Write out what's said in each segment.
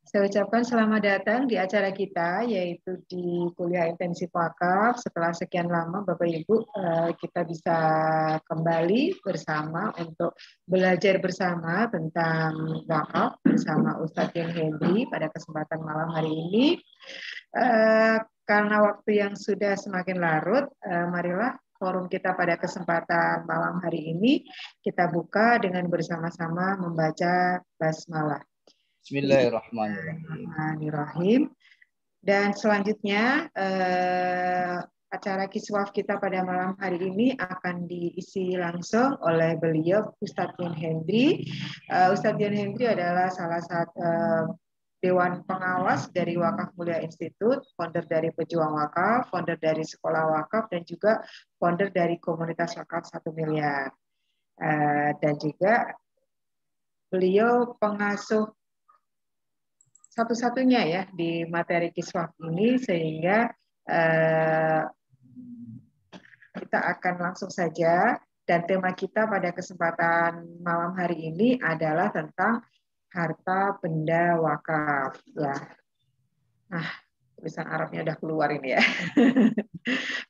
Saya ucapkan selamat datang di acara kita, yaitu di kuliah intensif wakaf. Setelah sekian lama, Bapak Ibu, kita bisa kembali bersama untuk belajar bersama tentang wakaf bersama Ustadz Yon Hendri pada kesempatan malam hari ini. Karena waktu yang sudah semakin larut, marilah forum kita pada kesempatan malam hari ini kita buka dengan bersama-sama membaca basmalah. Bismillahirrahmanirrahim. Bismillahirrahmanirrahim. Dan selanjutnya acara kiswaf kita pada malam hari ini akan diisi langsung oleh beliau Ustadz Yon Hendri. Ustadz Yon Hendri adalah salah satu Dewan Pengawas dari Wakaf Mulia Institute, founder dari Pejuang Wakaf, founder dari Sekolah Wakaf, dan juga founder dari Komunitas Wakaf 1 Miliar. Dan juga beliau pengasuh satu-satunya ya di materi kiswaf ini, sehingga kita akan langsung saja, dan tema kita pada kesempatan malam hari ini adalah tentang harta benda wakaf ya. Nah, tulisan Arabnya udah keluar ini ya.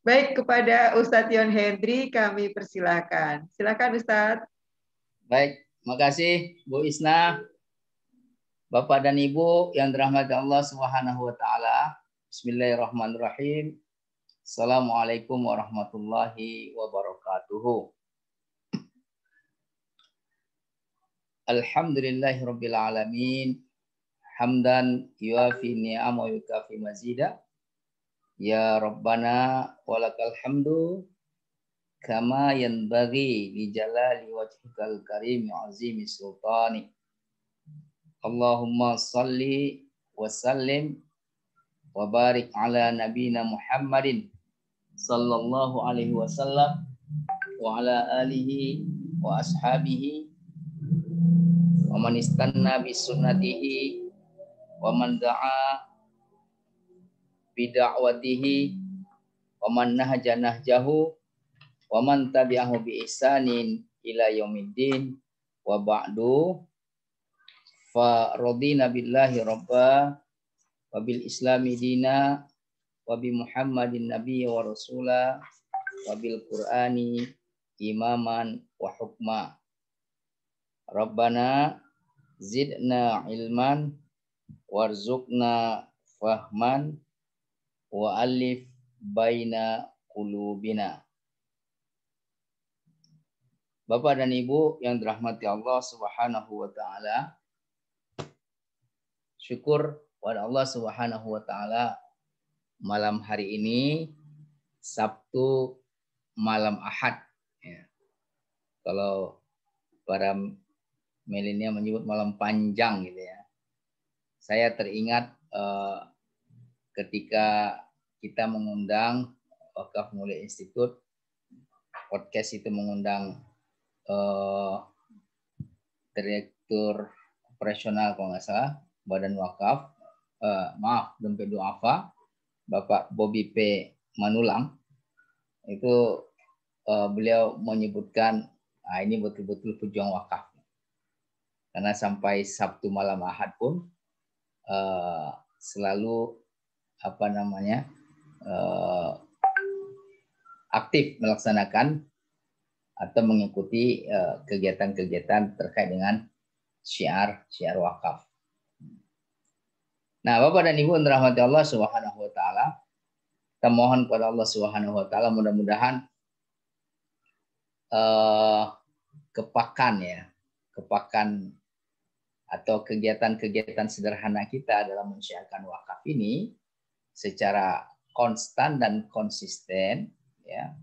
Baik, kepada Ustadz Yon Hendri kami persilakan. Silakan Ustadz. Baik, makasih Bu Isna. Bapak dan Ibu yang dirahmati Allah Subhanahu wa taala. Bismillahirrahmanirrahim. Assalamualaikum warahmatullahi wabarakatuh. Alhamdulillahirabbil alamin. Hamdan yuafi ni'am wa yukafi mazida. Ya Rabbana walakal hamdu kama yanbaghi li jalali wajhikal karim azimi sultani. Allahumma salli wa sallim wa barik ala nabina Muhammadin sallallahu alaihi wasallam wa ala alihi wa ashabihi wa man istanna bi sunnatihi wa man da'a bi da'watihi wa man nahaja nahjahu wa man tabi'ahu bi ihsanin ila yaumiddin wa ba'du. Fa radina billahi rabba wa bil islami dina wa bi Muhammadin nabiyya wa rasula wa bil qur'ani imaman wa hukma. Rabbana zidna ilman warzuqna fahman wa alif baina qulubina. Bapak dan Ibu yang dirahmati Allah Subhanahu wa taala, syukur kepada Allah Subhanahu wa taala, malam hari ini Sabtu malam Ahad ya. Kalau para milenial menyebut malam panjang gitu ya. Saya teringat ketika kita mengundang Wakaf Mulia Institute, podcast itu mengundang Direktur Operasional kalau nggak salah Badan Wakaf, Dompet Duafa, Bapak Bobby P. Manulang. Itu beliau menyebutkan ini betul-betul pejuang wakaf. Karena sampai Sabtu malam Ahad pun selalu aktif melaksanakan atau mengikuti kegiatan-kegiatan terkait dengan syiar wakaf. Nah, Bapak dan Ibu yang dirahmati Allah Subhanahu wa taala, kita mohon kepada Allah Subhanahu wa taala mudah-mudahan kepakan atau kegiatan-kegiatan sederhana kita dalam mensyiarkan wakaf ini secara konstan dan konsisten ya.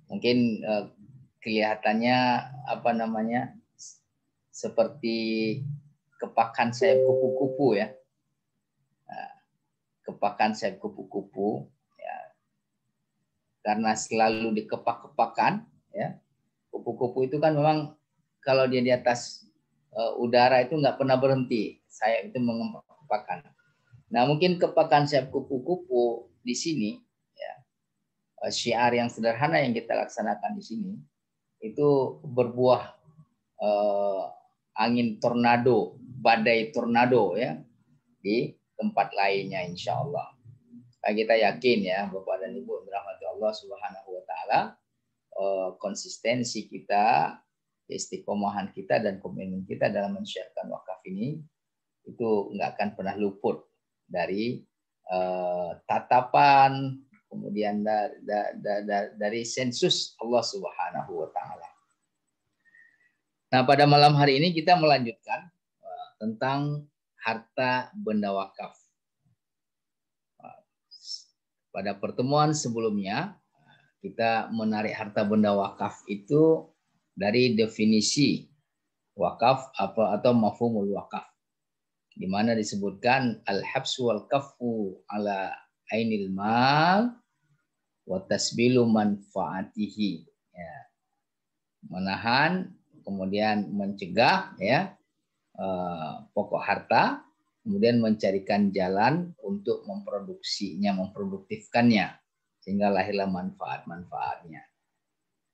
Mungkin kelihatannya seperti kepakan sayap kupu-kupu ya. Kepakan sayap kupu-kupu ya. Karena selalu dikepak-kepakan ya. Kupu-kupu itu kan memang kalau dia di atas udara itu nggak pernah berhenti. Sayap itu mengepak-kepakan. Nah, mungkin kepakan sayap kupu-kupu di sini ya. Syiar yang sederhana yang kita laksanakan di sini itu berbuah angin tornado badai tornado ya di tempat lainnya insya Allah. Kita yakin ya Bapak dan Ibu dirahmati Allah Subhanahu wa taala, konsistensi kita, istiqomahan kita dan komitmen kita dalam mensyiarkan wakaf ini itu nggak akan pernah luput dari tatapan, kemudian dari sensus Allah Subhanahu wa taala. Nah, pada malam hari ini kita melanjutkan tentang harta benda wakaf. Pada pertemuan sebelumnya kita menarik harta benda wakaf itu dari definisi wakaf atau mafhumul wakaf, di mana disebutkan al-habsu wal kaffu ala ainil mal wa tasbilu manfaatihi, ya. Menahan kemudian mencegah ya pokok harta, kemudian mencarikan jalan untuk memproduksinya, memproduktifkannya sehingga lahirlah manfaat-manfaatnya.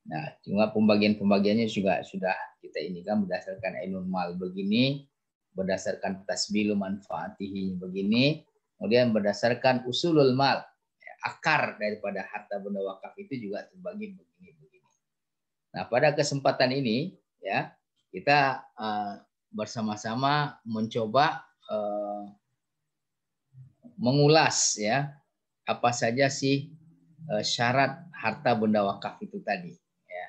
Nah, cuma pembagian-pembagiannya juga sudah kita ini kan berdasarkan ainul mal begini, berdasarkan tasbilu manfaatihi begini, kemudian berdasarkan usulul mal, akar daripada harta benda wakaf itu juga terbagi begini-begini. Nah, pada kesempatan ini ya kita bersama-sama mencoba mengulas ya apa saja sih syarat harta benda wakaf itu tadi ya.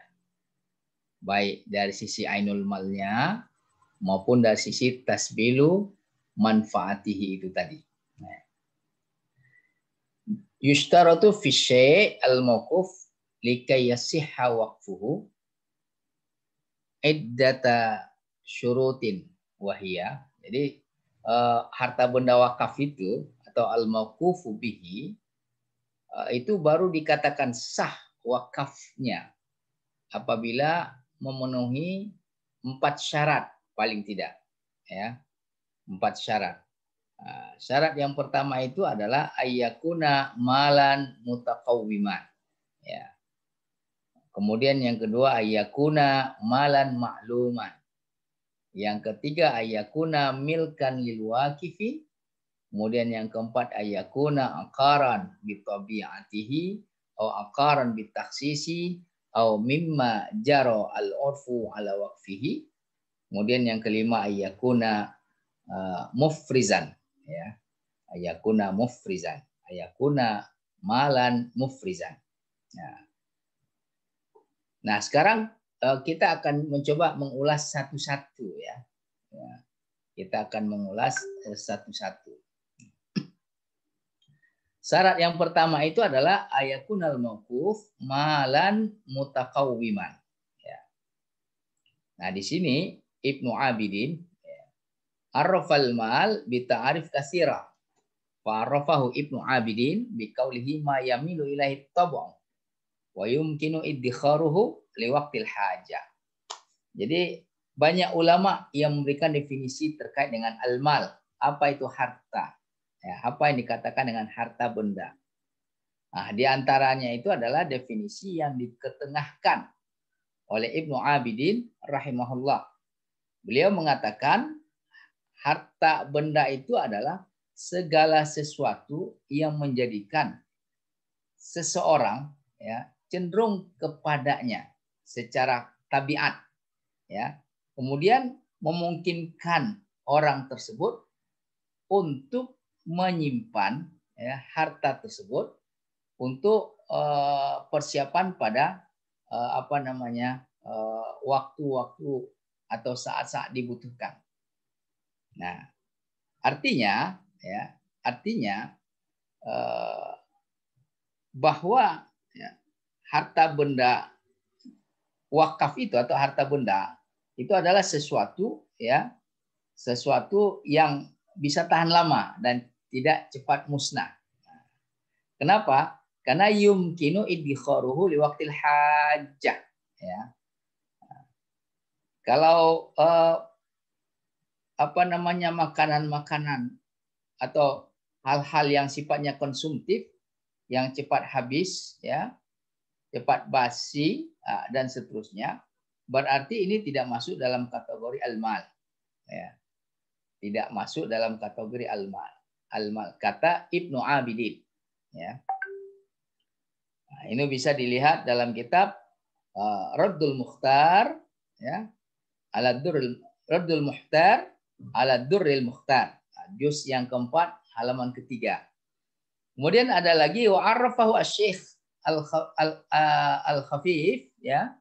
Baik dari sisi ainul malnya maupun dari sisi tasbilu manfaatihi itu tadi. Yushtaratu fi syai' al-mawquf likai yasihha waqfuhu iddata syurutin wahiyah. Jadi harta benda wakaf itu atau al-mawqufu bihi itu baru dikatakan sah wakafnya apabila memenuhi 4 syarat paling tidak ya. 4 syarat. Syarat yang pertama itu adalah ayyakuna malan mutaqawwiman ya. Kemudian yang kedua ayyakuna malan ma'luman. Yang ketiga ayyakuna milkan lil waqifi. Kemudian yang keempat ayyakuna aqaran bi tabi'atihi atau aqaran bi takhsisi atau mimma jara al-urfu ala waqfihi. Kemudian yang kelima ayyakuna mufrizan ya. Ayyakuna mufrizan. Ayyakuna malan mufrizan. Nah, sekarang kita akan mencoba mengulas satu-satu ya. Kita akan mengulas satu-satu. Syarat yang pertama itu adalah ayakunal mauquf malan mutaqawwiman. Ya. Nah, di sini Ibnu Abidin arrafal mal bi ta'arif katsira. Fa arrafahu Ibnu Abidin bi qaulihi ma yamilu ilaihi tab'u wa yumkinu iddikharuhu li waqtil hajah. Jadi banyak ulama yang memberikan definisi terkait dengan al-mal. Apa itu harta? Ya, apa yang dikatakan dengan harta benda? Nah, di antaranya itu adalah definisi yang diketengahkan oleh Ibnu Abidin rahimahullah. Beliau mengatakan harta benda itu adalah segala sesuatu yang menjadikan seseorang ya cenderung kepadanya secara tabiat ya. Kemudian memungkinkan orang tersebut untuk menyimpan ya, harta tersebut untuk persiapan pada waktu-waktu atau saat-saat dibutuhkan. Nah, artinya bahwa ya, harta benda wakaf itu atau harta benda itu adalah sesuatu yang bisa tahan lama dan tidak cepat musnah. Kenapa? Karena yumkinu iddikharuhu liwaqtil hajah. Ya. Kalau makanan-makanan atau hal-hal yang sifatnya konsumtif, yang cepat habis, ya, cepat basi dan seterusnya, berarti ini tidak masuk dalam kategori al-mal. Ya. tidak masuk dalam kategori al-mal. Al-mal kata Ibnu Abidin, ya. Nah, ini bisa dilihat dalam kitab Raddul Mukhtar, ya, Raddul Mukhtar ala Durril Mukhtar, juz yang keempat halaman ketiga. Kemudian ada lagi wa'arrafahu asy-syekh al-khafif, ya,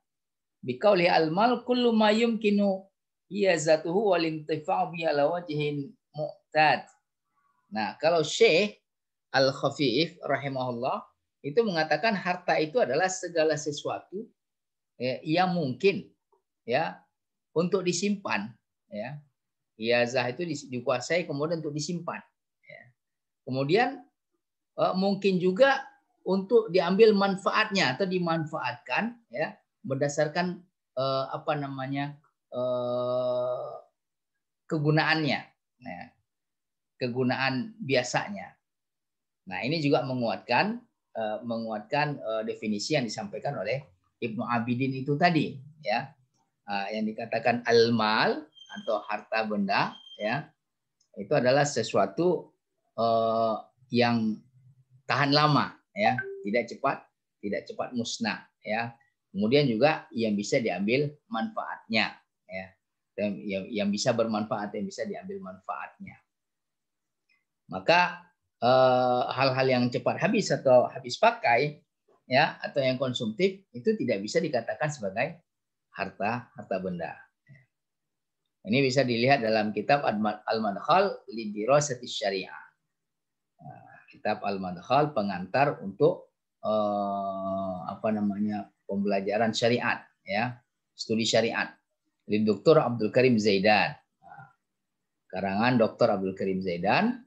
biqauli al-mal kullu ma yumkinu iyazatuhu wal intifa'u bi ala wajhin mu'tad. Nah, kalau Syekh Al-Khafif rahimahullah itu mengatakan harta itu adalah segala sesuatu yang mungkin, ya, untuk disimpan, ya. Iyazah itu dikuasai kemudian untuk disimpan, ya. Kemudian mungkin juga untuk diambil manfaatnya atau dimanfaatkan, ya, berdasarkan kegunaannya, ya, kegunaan biasanya. Nah, ini juga menguatkan definisi yang disampaikan oleh Ibnu Abidin itu tadi, ya, yang dikatakan al-mal atau harta benda, ya, itu adalah sesuatu yang tahan lama, ya, tidak cepat musnah, ya. Kemudian juga yang bisa diambil manfaatnya, ya, yang bisa bermanfaat, yang bisa diambil manfaatnya. Maka hal-hal yang cepat habis atau habis pakai, ya, atau yang konsumtif itu tidak bisa dikatakan sebagai harta benda. Ini bisa dilihat dalam kitab Al-Madkhal li Dirasati Syariah. Kitab Al-Madkhal pengantar untuk pembelajaran syariat, ya, studi syariat. Li Dr. Abdul Karim Zaidan. Karangan Dr. Abdul Karim Zaidan,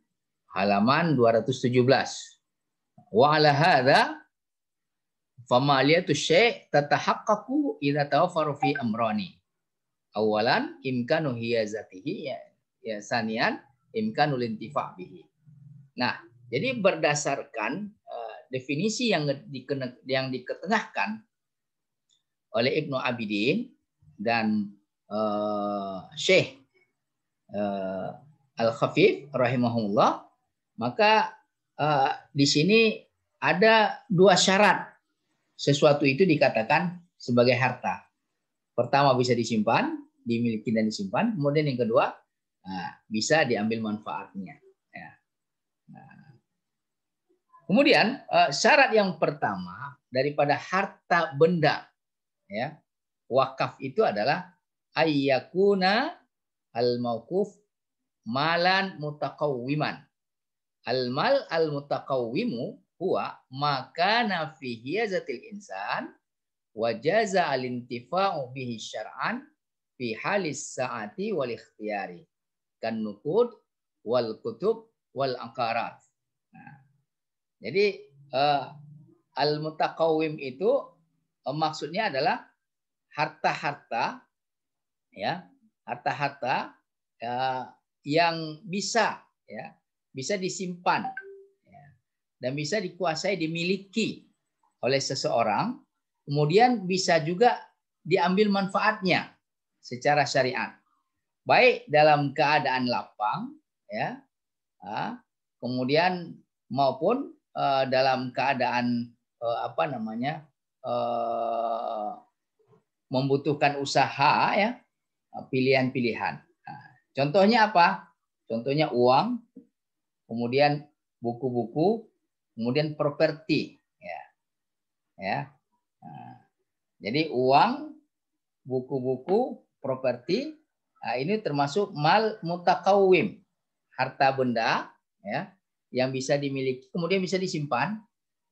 halaman 217. Wa ala hadza famaliyatu syai' tatahaqqaqu idza tawaffaru fi amrani. Awalan imkanu hiyazatihi, ya sanian imkanul intifa' bihi. Nah, jadi berdasarkan definisi yang diketengahkan oleh Ibnu Abidin dan Syekh Al-Khafif rahimahullah, maka di sini ada dua syarat sesuatu itu dikatakan sebagai harta. Pertama, bisa disimpan, dimiliki dan disimpan. Kemudian yang kedua, bisa diambil manfaatnya. Ya. Nah. Kemudian syarat yang pertama daripada harta benda, ya, wakaf itu adalah ayyakuna al-mauquf malan mutaqawwiman. Al-mal al-mutaqawwimu huwa makana fi hiyazatil insan wa jaza al-intifa'u bihi syar'an fi halis sa'ati wal ikhtiyari kan nuqud wal kutub wal aqarat. Nah, jadi al-mutaqawwim itu maksudnya adalah harta-harta, ya, harta-harta yang bisa, ya, bisa disimpan, ya, dan bisa dikuasai, dimiliki oleh seseorang, kemudian bisa juga diambil manfaatnya secara syariat, baik dalam keadaan lapang, ya, kemudian maupun dalam keadaan membutuhkan usaha, ya, pilihan-pilihan. Nah, contohnya apa? Contohnya uang, kemudian buku-buku, kemudian properti, ya, ya. Nah, jadi uang, buku-buku, properti, ini termasuk mal mutakawim, harta benda, ya, yang bisa dimiliki, kemudian bisa disimpan,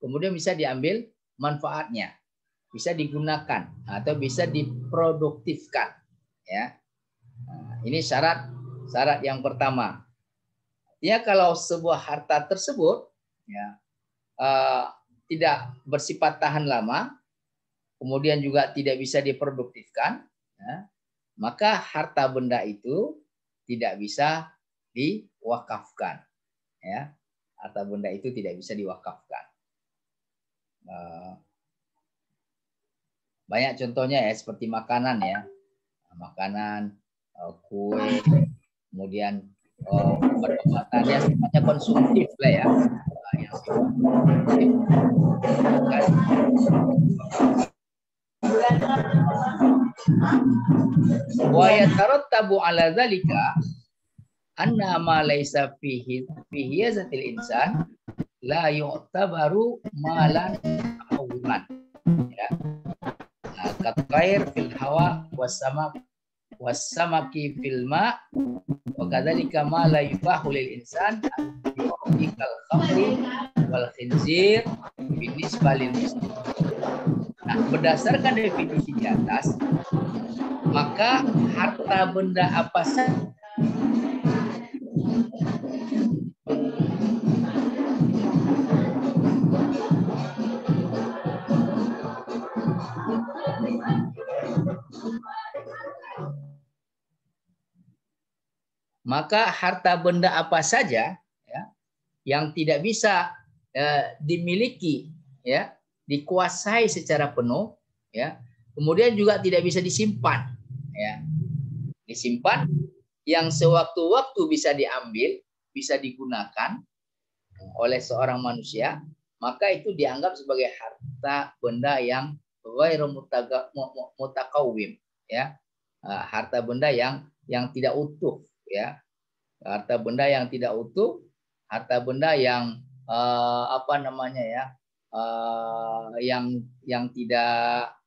kemudian bisa diambil manfaatnya, bisa digunakan atau bisa diproduktifkan, ya. Nah, ini syarat yang pertama. Ya, kalau sebuah harta tersebut, ya, tidak bersifat tahan lama, kemudian juga tidak bisa diproduktifkan, ya, maka harta benda itu tidak bisa diwakafkan, ya. Harta benda itu tidak bisa diwakafkan. Banyak contohnya, ya, seperti makanan, ya, makanan, kue, kemudian perbuatannya sifatnya konsumtif lah ya, yang sifatnya wa yatarattabu ala dzalika anna ma laisa fihi zatil insan la yu'tabaru malan awman, ya. Katair fil hawa wasamaki fil ma wa kadzalika ma la yubahu lil insan kal khamri wal khinzir binisbah lil muslim. Nah, berdasarkan definisi di atas, maka harta benda apa saja ya, yang tidak bisa dimiliki, ya, dikuasai secara penuh, ya, kemudian juga tidak bisa disimpan, ya, disimpan yang sewaktu-waktu bisa diambil, bisa digunakan oleh seorang manusia, maka itu dianggap sebagai harta benda yang ghairu mutakawwim, ya, harta benda yang tidak utuh, ya, harta benda yang tidak utuh, harta benda yang apa namanya, ya, yang tidak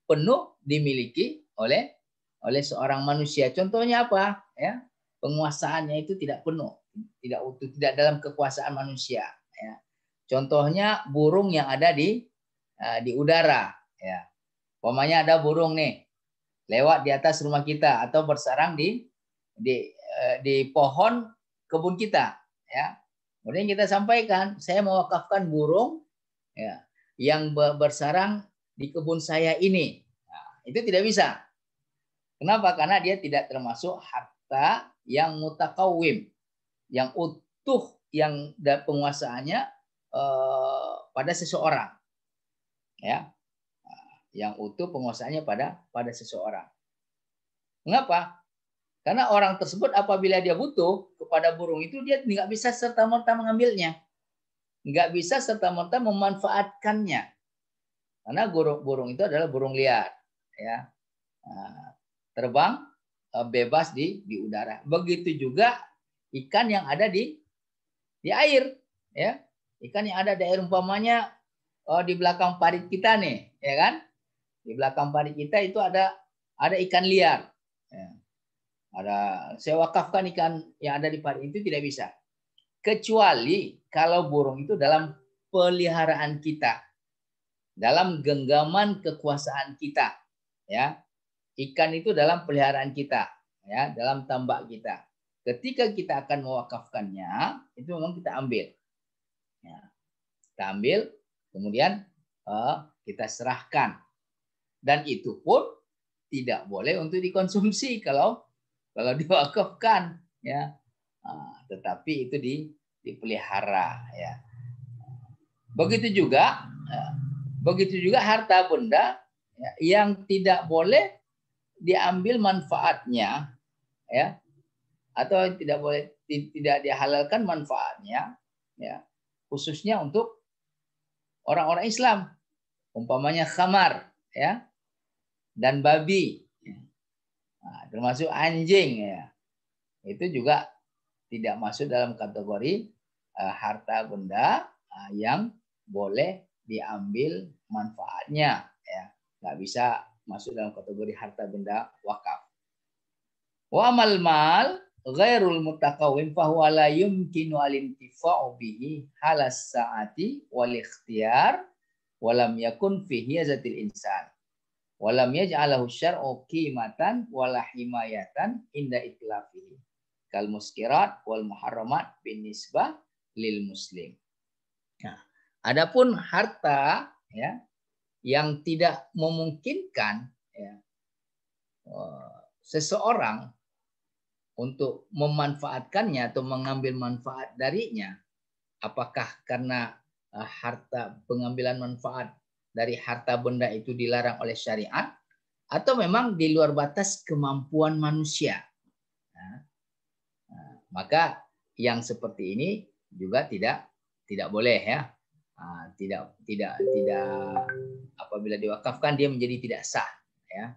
penuh dimiliki oleh seorang manusia. Contohnya apa? Ya, penguasaannya itu tidak penuh, tidak utuh, tidak dalam kekuasaan manusia. Ya. Contohnya burung yang ada di udara. Ya. Umpamanya ada burung nih lewat di atas rumah kita atau bersarang di pohon kebun kita. Ya. Kemudian kita sampaikan, saya mewakafkan burung, ya, yang bersarang di kebun saya ini. Nah, itu tidak bisa. Kenapa? Karena dia tidak termasuk harta yang mutakawim, yang utuh, yang penguasaannya pada seseorang, ya, yang utuh penguasaannya pada seseorang. Mengapa? Karena orang tersebut apabila dia butuh kepada burung itu, dia nggak bisa serta-merta mengambilnya, nggak bisa serta-merta memanfaatkannya, karena burung itu adalah burung liar, ya, terbang bebas di udara. Begitu juga ikan yang ada di air, ya, ikan yang ada di air, umpamanya di belakang parit kita nih, ya kan, di belakang parit kita itu ada ikan liar, ya. Saya wakafkan ikan yang ada di parit itu tidak bisa, kecuali kalau burung itu dalam peliharaan kita, dalam genggaman kekuasaan kita, ya. Ikan itu dalam peliharaan kita, ya, dalam tambak kita. Ketika kita akan mewakafkannya, itu memang kita ambil, ya. Kita ambil, kemudian kita serahkan, dan itu pun tidak boleh untuk dikonsumsi kalau diwakafkan, ya. Tetapi itu dipelihara, ya. Begitu juga harta benda, ya, yang tidak boleh diambil manfaatnya, ya, atau tidak dihalalkan manfaatnya, ya, khususnya untuk orang-orang Islam, umpamanya khamar, ya, dan babi, ya. Nah, termasuk anjing, ya, itu juga tidak masuk dalam kategori harta benda yang boleh diambil manfaatnya, ya, nggak bisa masuk dalam kategori harta benda wakaf. Wa amal mal ghairul mutakawwim fa huwa la yumkinu al-intifa'u bihi halas sa'ati wal ikhtiyar wa lam yakun fihi zatil insan wa lam yaj'alahu syar'u qimatan wala himayatan inda itlafihi kal muskirat wal muharramat binisbah lil muslim. Nah, adapun harta, ya, yang tidak memungkinkan, ya, seseorang untuk memanfaatkannya atau mengambil manfaat darinya, apakah karena harta pengambilan manfaat dari harta benda itu dilarang oleh syariat, atau memang di luar batas kemampuan manusia. Nah, Maka yang seperti ini juga tidak boleh ya. Tidak apabila diwakafkan dia menjadi tidak sah ya.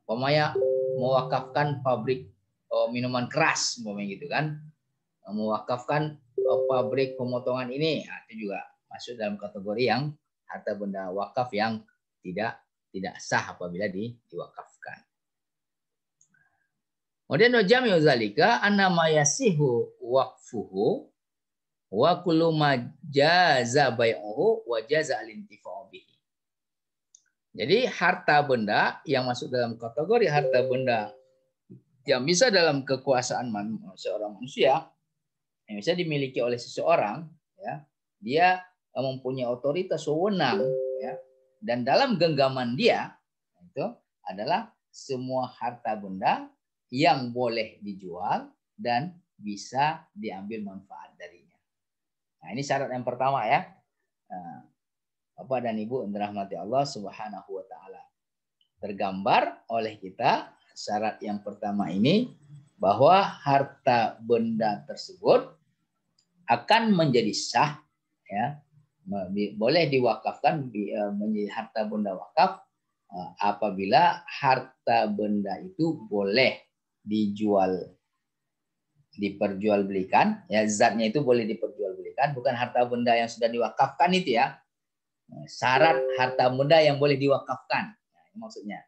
Umpamanya mewakafkan pabrik minuman keras umpamanya gitu kan. Mewakafkan pabrik pemotongan ini, itu juga masuk dalam kategori yang harta benda wakaf yang tidak sah apabila diwakafkan. Kemudian wajami'u zalika anna ma yasihu waqfuhu wa kullu ma jaza bai'uhu wa jaza al-intifa'u bihi. Jadi harta benda yang masuk dalam kategori harta benda yang bisa dalam kekuasaan seorang manusia, yang bisa dimiliki oleh seseorang, ya, dia mempunyai otoritas wewenang, ya, dan dalam genggaman dia itu adalah semua harta benda yang boleh dijual dan bisa diambil manfaat darinya. Nah, ini syarat yang pertama ya. Bapak dan Ibu yang dirahmati Allah Subhanahu wa taala. Tergambar oleh kita syarat yang pertama ini bahwa harta benda tersebut akan menjadi sah ya. Boleh diwakafkan menjadi harta benda wakaf apabila harta benda itu boleh dijual, diperjualbelikan, ya, zatnya itu boleh diperjualbelikan, bukan harta benda yang sudah diwakafkan itu ya. Syarat harta benda yang boleh diwakafkan, nah, ini maksudnya.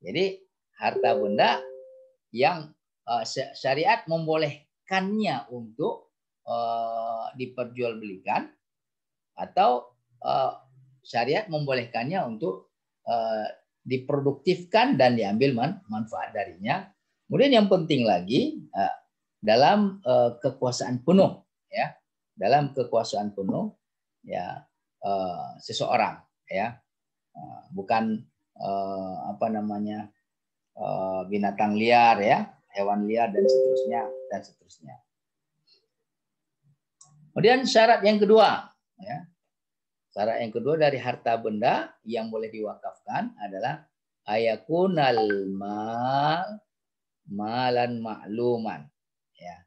Jadi harta benda yang syariat membolehkannya untuk diperjualbelikan atau syariat membolehkannya untuk diproduktifkan dan diambil manfaat darinya. Kemudian yang penting lagi dalam kekuasaan penuh ya, dalam kekuasaan penuh ya seseorang ya, bukan binatang liar ya, hewan liar dan seterusnya. Kemudian syarat yang kedua ya, syarat yang kedua dari harta benda yang boleh diwakafkan adalah ayakunal malan ma'luman ya.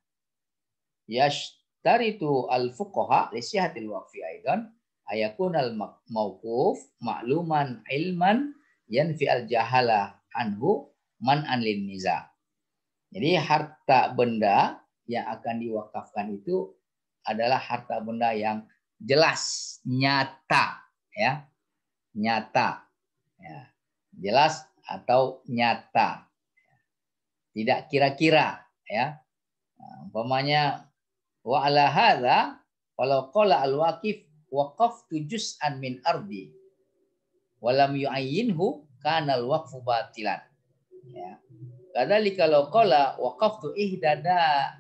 Yashtaritu al-fuqaha li sihhatil waqfi aidan ayakunal mauquf ma'luman ilman yanfi al-jahala anhu man'an lin niza. Jadi harta benda yang akan diwakafkan itu adalah harta benda yang jelas, nyata ya. Nyata ya. Jelas atau nyata. Tidak kira-kira ya. Umpamanya wa ala hadza walau qala al-waqif waqaftu juz'an min ardi wa lam yu'ayyinhu kana al-waqfu batilan ya. Kadzalika law qala waqaftu ihda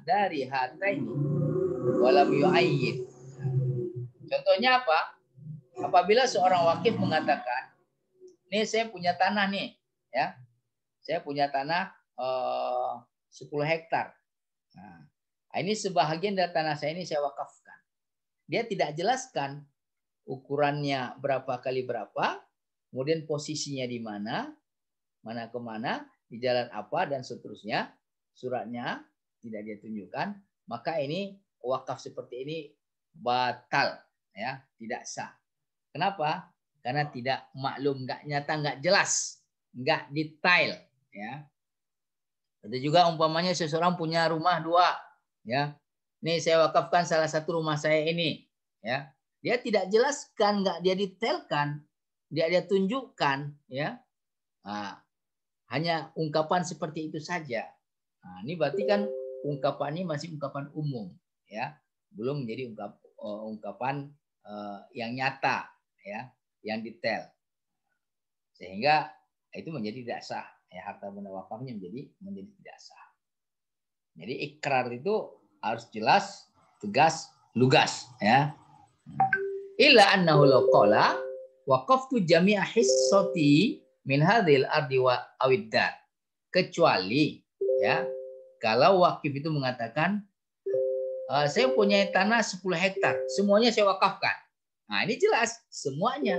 dari hataini wa lam yu'ayyin. Contohnya apa? Apabila seorang wakif mengatakan, "Nih saya punya tanah nih, ya. Saya punya tanah 10 hektar. Nah, ini sebahagian dari tanah saya ini saya wakafkan." Dia tidak jelaskan ukurannya berapa kali berapa, kemudian posisinya di mana, mana ke mana, di jalan apa dan seterusnya. Suratnya tidak dia tunjukkan, maka ini wakaf seperti ini batal ya, tidak sah. Kenapa? Karena tidak maklum, nggak nyata, nggak jelas, nggak detail ya. Ada juga umpamanya seseorang punya rumah 2 ya. Nih saya wakafkan salah satu rumah saya ini ya. Dia tidak jelaskan, nggak dia detailkan, dia tunjukkan ya. Nah, hanya ungkapan seperti itu saja. Nah, ini berarti kan ungkapan ini masih ungkapan umum ya, belum menjadi ungkapan yang nyata ya, yang detail, sehingga itu menjadi tidak sah ya, harta benda wakafnya menjadi tidak sah. Jadi ikrar itu harus jelas, tegas, lugas ya. Illa annahu law qala waqaftu jami'a hissati min hadhil ardi wa awiddar, kecuali ya kalau wakif itu mengatakan saya punya tanah 10 hektar, semuanya saya wakafkan. Nah, ini jelas semuanya.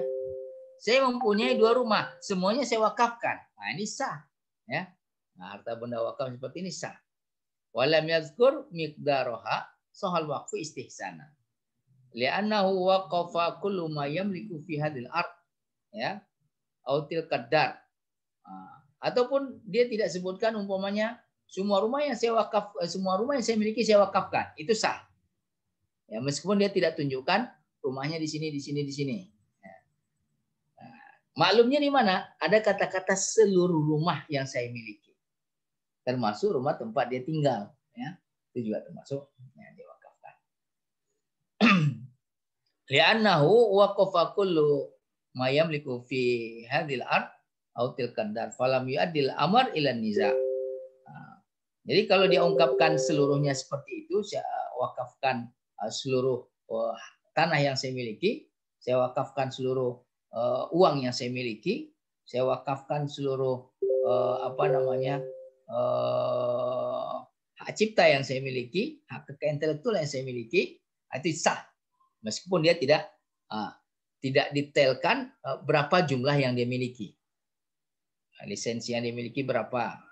Saya mempunyai 2 rumah, semuanya saya wakafkan. Nah, ini sah ya. Nah, harta benda wakaf seperti ini sah. Walam yazkur miqdaraha sahal waqfu istihsana. Li'annahu waqafa kullu ma yamliku fi hadhil ard, ya, au tilka dar. Ataupun dia tidak sebutkan umpamanya semua rumah yang saya miliki saya wakafkan, itu sah. Ya, meskipun dia tidak tunjukkan rumahnya di sini, di sini, di sini. Ya. Maklumnya di mana? Ada kata-kata seluruh rumah yang saya miliki, termasuk rumah tempat dia tinggal. Ya, itu juga termasuk yang dia wakafkan. Li'annahu waqafa kullu ma yamliku fi hadhil ard au tilka dar falam yu'addil amr ila niza. Jadi kalau dia ungkapkan seluruhnya seperti itu, saya wakafkan seluruh tanah yang saya miliki, saya wakafkan seluruh uang yang saya miliki, saya wakafkan seluruh hak cipta yang saya miliki, hak kekayaan intelektual yang saya miliki, itu sah. Meskipun dia tidak detailkan berapa jumlah yang dia miliki. Lisensi yang dia miliki berapa,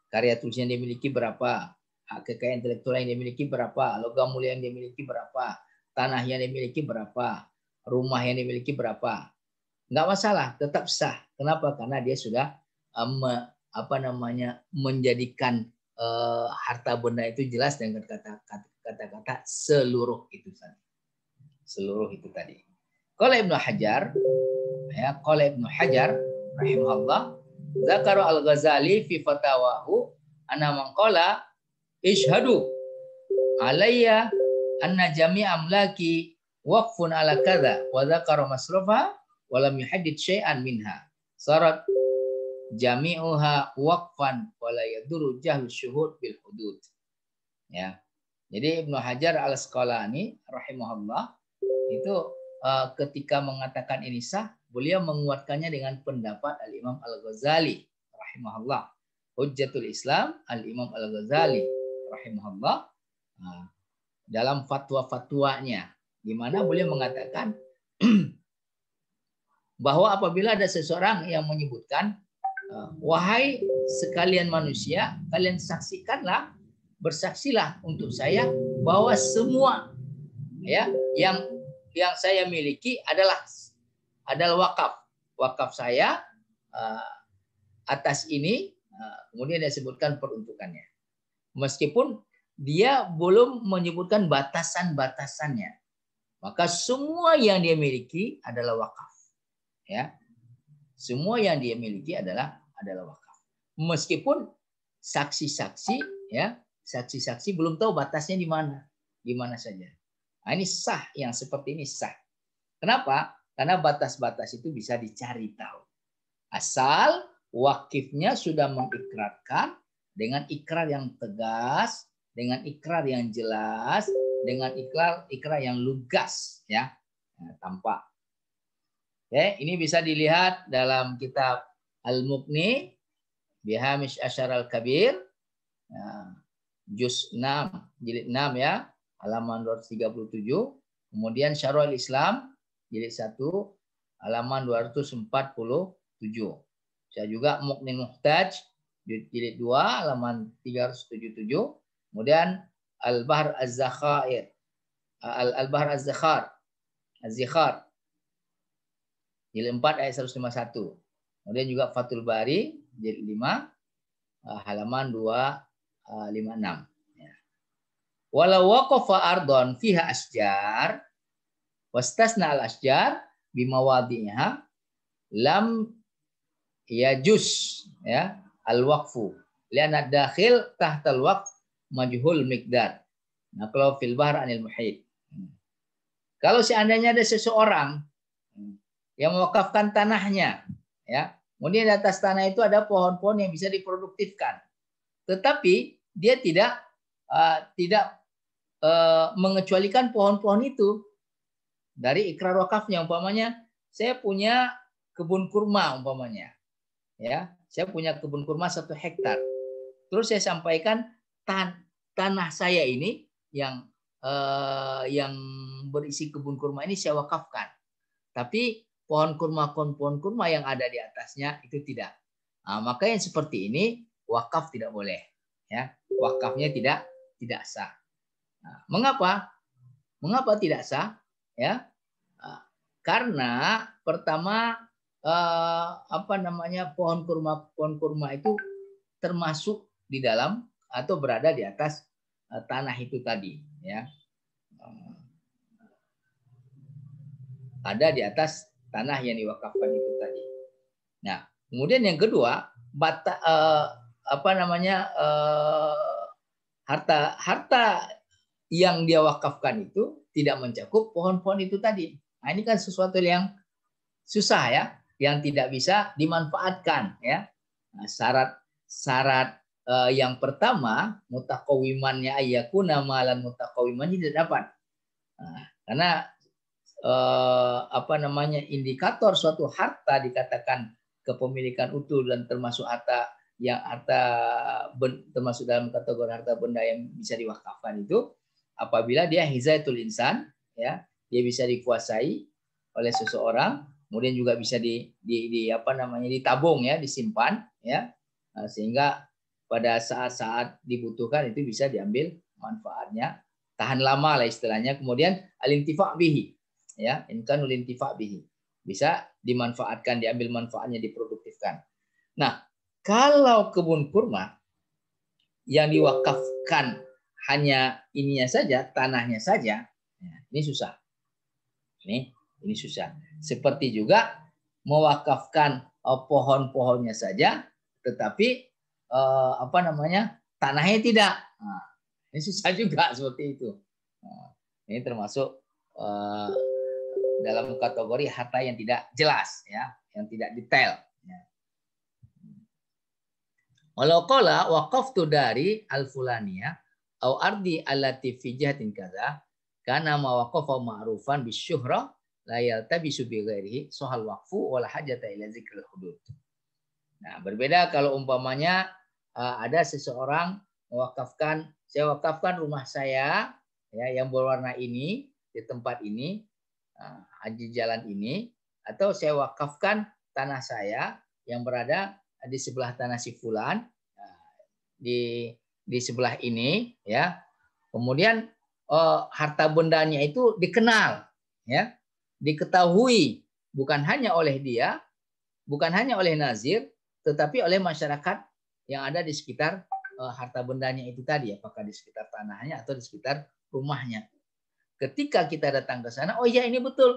karya tulis yang dia miliki berapa, hak kekayaan intelektual yang dia miliki berapa, logam mulia yang dia miliki berapa, tanah yang dia miliki berapa, rumah yang dia miliki berapa. Enggak masalah, tetap sah. Kenapa? Karena dia sudah menjadikan harta benda itu jelas dengan kata-kata seluruh itu tadi. Seluruh itu tadi. Qala Ibnu Hajar, ya, qala Ibnu Hajar rahimahullah, Zakar al-Ghazali fi fatawahu anna man qala ishhadu alayya anna jami'a amlaki waqfun ala kadza wa dzakara masrufa wa lam yuhaddid syai'an minha sarat jami'uha waqfan wa la yadurru jahlu syuhud bil hudud. Ya. Jadi Ibnu Hajar al-Asqalani rahimahullah itu ketika mengatakan ini sah, beliau menguatkannya dengan pendapat Al-Imam Al-Ghazali rahimahullah. Hujjatul Islam Al-Imam Al-Ghazali rahimahullah dalam fatwa-fatwanya, di mana beliau mengatakan bahwa apabila ada seseorang yang menyebutkan wahai sekalian manusia, kalian saksikanlah, bersaksilah untuk saya bahwa semua ya yang saya miliki adalah wakaf saya atas ini, kemudian dia sebutkan peruntukannya. Meskipun dia belum menyebutkan batasan-batasannya, maka semua yang dia miliki adalah wakaf. Ya, semua yang dia miliki adalah wakaf. Meskipun saksi-saksi belum tahu batasnya di mana saja. Nah, ini sah, yang seperti ini sah. Kenapa? Karena batas-batas itu bisa dicari tahu. Asal wakifnya sudah mengikrarkan dengan ikrar yang tegas, dengan ikrar yang jelas, dengan ikrar yang lugas, ya, tampak. Oke, ini bisa dilihat dalam kitab Al-Mughni Bihamish Asyar Al-Kabir, juz 6, jilid 6 ya, halaman 237. Kemudian Syarhul Islam jilid 1 halaman 247. Saya juga Mughni Muhtaj jilid 2 halaman 377. Kemudian Al-Bahr Az-Zakhair Al-Bahr Az-Zakhar Az-Zikhar jilid 4 ayat 151. Kemudian juga Fathul Bari jilid 5 halaman 256. Walau waqafa ardon fiha asjar wastasna al asjar bimawadiha lam yajuz ya al waqfu lianna dakhil tahta al waqf majhul miqdar. Nah, kalau fil bahr anil muhit. Kalau seandainya ada seseorang yang mewakafkan tanahnya, ya, kemudian di atas tanah itu ada pohon-pohon yang bisa diproduktifkan, tetapi dia tidak mengecualikan pohon-pohon itu dari ikrar wakafnya. Umpamanya saya punya kebun kurma, umpamanya ya, saya punya kebun kurma 1 hektar, terus saya sampaikan tanah saya ini yang berisi kebun kurma ini saya wakafkan, tapi pohon kurma yang ada di atasnya itu tidak. Nah, maka yang seperti ini wakaf tidak boleh, ya. wakafnya tidak sah. Nah, mengapa tidak sah? Ya, karena pertama pohon kurma itu termasuk di dalam atau berada di atas tanah itu tadi, ya. Ada di atas tanah yang diwakafkan itu tadi. Nah, kemudian yang kedua, harta yang dia wakafkan itu tidak mencakup pohon-pohon itu tadi. Nah, ini kan sesuatu yang susah ya, yang tidak bisa dimanfaatkan ya. Nah, syarat yang pertama, mutaqawimannya ayyakuna malan mutaqawiman tidak dapat. Nah, karena indikator suatu harta dikatakan kepemilikan utuh dan termasuk termasuk dalam kategori harta benda yang bisa diwakafkan itu apabila dia hizayatul insan, ya, dia bisa dikuasai oleh seseorang, kemudian juga bisa ditabung ya, disimpan ya, sehingga pada saat-saat dibutuhkan itu bisa diambil manfaatnya, tahan lama lah istilahnya. Kemudian al-intifa' bihi, ya, imkanul intifa' bihi, bisa dimanfaatkan, diambil manfaatnya, diproduktifkan. Nah, kalau kebun kurma yang diwakafkan hanya ininya saja, tanahnya saja, ini susah. Ini susah. Seperti juga mewakafkan pohon-pohonnya saja, tetapi tanahnya tidak. Nah, ini susah juga seperti itu. Nah, ini termasuk dalam kategori harta yang tidak jelas, ya, yang tidak detail. Walau qala waqaftu dari al-fulaniyah au ardi allati fi jihatin kaza kana ma waqafa ma'rufan bisyuhra la yaltabisu bi ghairihi sohal waqfu wala hajata ila zikril hudud. Nah, berbeda kalau umpamanya ada seseorang mewakafkan, saya wakafkan rumah saya ya yang berwarna ini di tempat ini, di jalan ini, atau saya wakafkan tanah saya yang berada di sebelah tanah si fulan, di sebelah ini, ya. Kemudian harta bendanya itu dikenal, ya, diketahui bukan hanya oleh dia, bukan hanya oleh nazir, tetapi oleh masyarakat yang ada di sekitar harta bendanya itu tadi, apakah di sekitar tanahnya atau di sekitar rumahnya. Ketika kita datang ke sana, oh ya ini betul,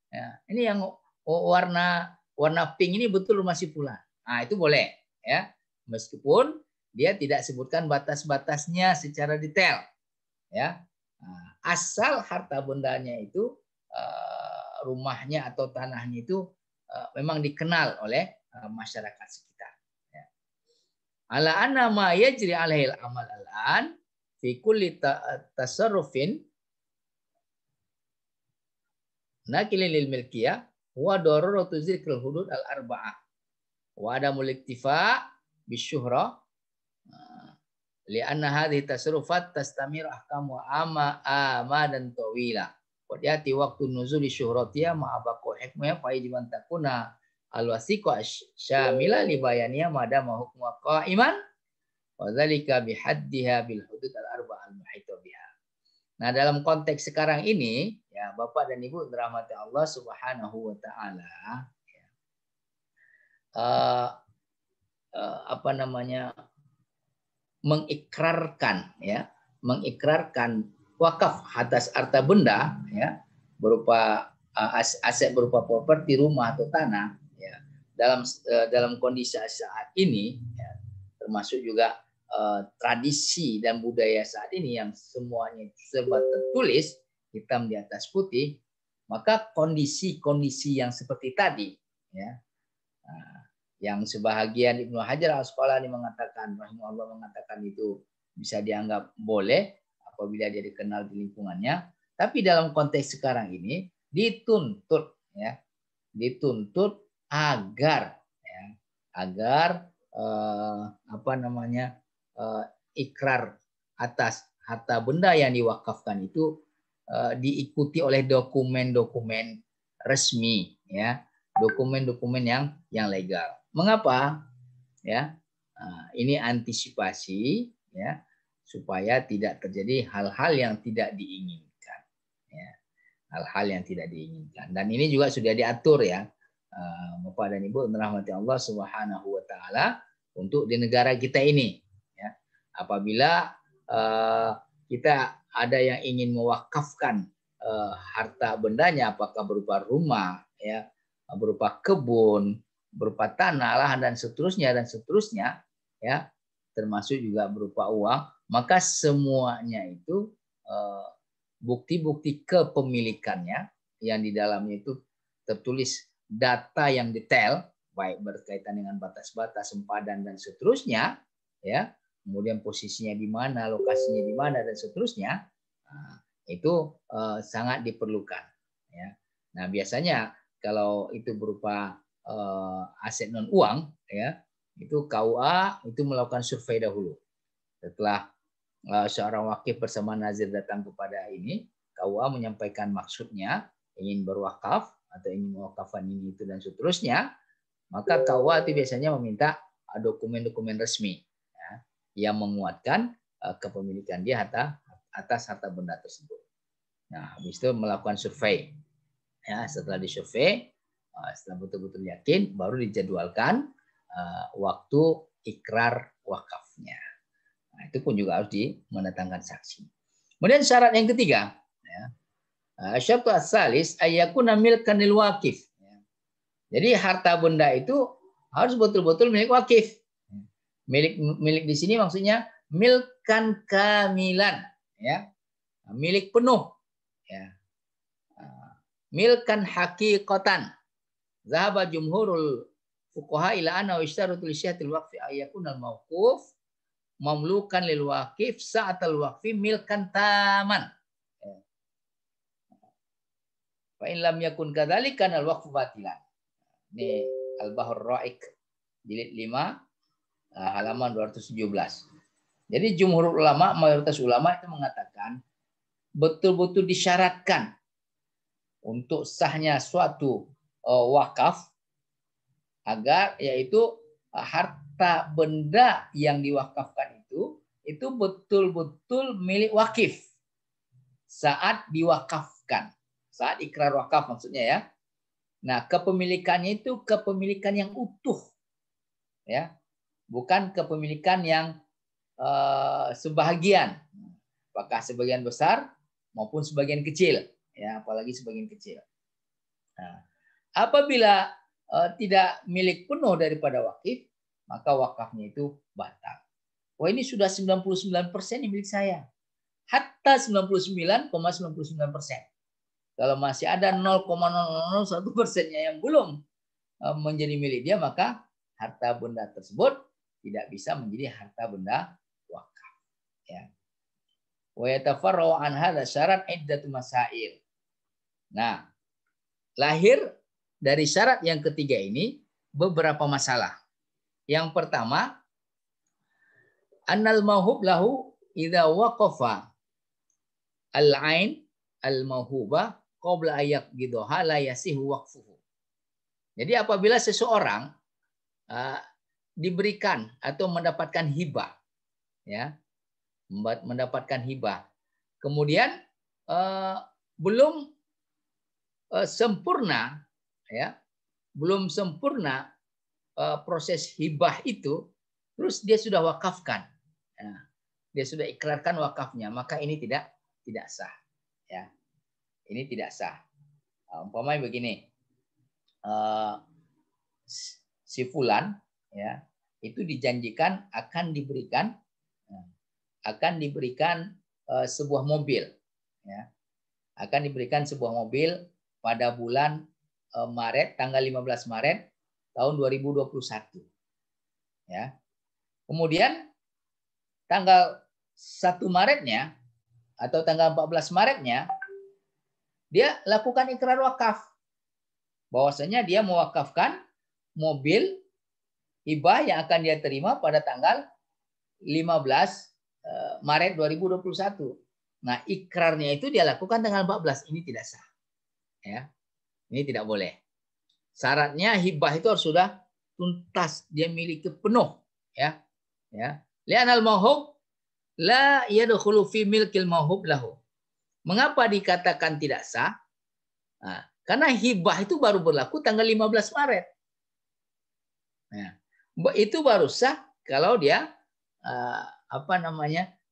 ya, ini yang warna pink ini betul rumah si fulan. Nah, itu boleh, ya, meskipun dia tidak sebutkan batas-batasnya secara detail, ya. Nah, asal harta bendanya itu rumahnya atau tanahnya itu memang dikenal oleh masyarakat sekitar. Ya. Ala anna ma yajri alaihil amal al-an fi kulli tasarrufin nakilin lil milkiyah wa daruratu zikril hudud al-arba'ah wa adamul iktifa bisyuhra li'anna hadhihi tasarrufat tastamir ahkamu amadan tawila wa yati waqtu nuzuli syuhratiha ma'abaqu hikmah fa yajiban takuna al-wasiqa syamila li bayaniha madama hukmu qa'iman wa dzalika bihaddiha bil hudud al-arba'ah al-muhita biha. Nah, dalam konteks sekarang ini, ya, Bapak dan Ibu dirahmati Allah Subhanahu wa taala, ya, mengikrarkan wakaf atas harta benda, ya, berupa aset berupa properti, rumah atau tanah, ya, dalam kondisi saat ini, ya, termasuk juga tradisi dan budaya saat ini yang semuanya serba tertulis hitam di atas putih, maka kondisi-kondisi yang seperti tadi, ya, yang sebahagian Ibnu Hajar Al-Asqalani mengatakan, rahimahullah, mengatakan itu bisa dianggap boleh apabila dia dikenal di lingkungannya, tapi dalam konteks sekarang ini dituntut, ya, dituntut agar, ya, agar ikrar atas harta benda yang diwakafkan itu diikuti oleh dokumen-dokumen resmi, ya, dokumen-dokumen yang legal. Mengapa? Ya, ini antisipasi, ya, supaya tidak terjadi hal-hal yang tidak diinginkan. Ya. Hal-hal yang tidak diinginkan. Dan ini juga sudah diatur ya, Bapak dan Ibu rahmati Allah Subhanahu wa taala, untuk di negara kita ini. Ya. Apabila kita ada yang ingin mewakafkan harta bendanya, apakah berupa rumah, ya, berupa kebun, berupa tanah, lahan dan seterusnya, ya, termasuk juga berupa uang, maka semuanya itu bukti-bukti kepemilikannya yang di dalamnya itu tertulis data yang detail, baik berkaitan dengan batas-batas, sempadan dan seterusnya, ya, kemudian posisinya di mana, lokasinya di mana dan seterusnya, itu sangat diperlukan. Ya. Nah biasanya kalau itu berupa aset non uang, ya, itu KUA itu melakukan survei dahulu. Setelah seorang wakif bersama nazir datang kepada ini, KUA menyampaikan maksudnya ingin berwakaf atau ingin mewakafkan ini itu dan seterusnya, maka KUA itu biasanya meminta dokumen-dokumen resmi, ya, yang menguatkan kepemilikan dia atas harta benda tersebut. Nah, habis itu melakukan survei. Ya, setelah disurvei, setelah betul-betul yakin, baru dijadwalkan waktu ikrar wakafnya. Nah, itu pun juga harus mendatangkan saksi. Kemudian syarat yang ketiga, ya, syarat as-salis ayyakuna milkan lil waqif. Jadi harta benda itu harus betul-betul milik wakif. Milik di sini maksudnya milkan kamilan, ya, milik penuh, ya, milkan haqiqatan. Zahaba jumhurul fuqaha ila anna ishtaratu li syahatil waqfi ayyakuna al-mawquf mamlukan lil waqif sa'atal waqfi milkan taman. Fa in lam yakun kadzalika al waqfu batilan. Ini Al-Bahr Ra'iq jilid 5 halaman 217. Jadi jumhur ulama, mayoritas ulama itu mengatakan betul-betul disyaratkan untuk sahnya suatu wakaf agar yaitu harta benda yang diwakafkan itu betul-betul milik wakif saat diwakafkan, saat ikrar wakaf maksudnya ya. Nah, kepemilikannya itu kepemilikan yang utuh, ya, bukan kepemilikan yang sebahagian, apakah sebagian besar maupun sebagian kecil, ya, apalagi sebagian kecil. Nah, apabila tidak milik penuh daripada wakif, maka wakafnya itu batal. Wah, ini sudah 99% yang milik saya. Hatta 99,99%. Kalau masih ada 0,001%-nya yang belum menjadi milik dia, maka harta benda tersebut tidak bisa menjadi harta benda wakaf. Ya. Wa yatafarra'u an hadza syarat iddatu masail. Nah, lahir dari syarat yang ketiga ini beberapa masalah. Yang pertama, annal mauhub lahu idza waqafa al-ain al-mauhubah qabla ayak gidoha la yasihu waqfuhu. Jadi apabila seseorang diberikan atau mendapatkan hibah, ya, mendapatkan hibah, kemudian belum sempurna, ya, belum sempurna proses hibah itu, terus dia sudah wakafkan, ya, dia sudah ikrarkan wakafnya, maka ini tidak sah, ya, ini tidak sah. Umpamanya begini, si fulan, ya, itu dijanjikan akan diberikan sebuah mobil, ya, akan diberikan sebuah mobil pada bulan Maret, tanggal 15 Maret tahun 2021. Ya. Kemudian tanggal 1 Maretnya atau tanggal 14 Maretnya dia lakukan ikrar wakaf. Bahwasanya dia mewakafkan mobil hibah yang akan dia terima pada tanggal 15 Maret 2021. Nah, ikrarnya itu dia lakukan tanggal 14. Ini tidak sah. Ya. Ini tidak boleh. Syaratnya hibah itu harus sudah tuntas, dia miliki penuh, ya. Ya. Li'anal mauhub la yadkhulu fi milkil mauhub lahu. Mengapa dikatakan tidak sah? Nah, karena hibah itu baru berlaku tanggal 15 Maret. Nah, itu baru sah kalau dia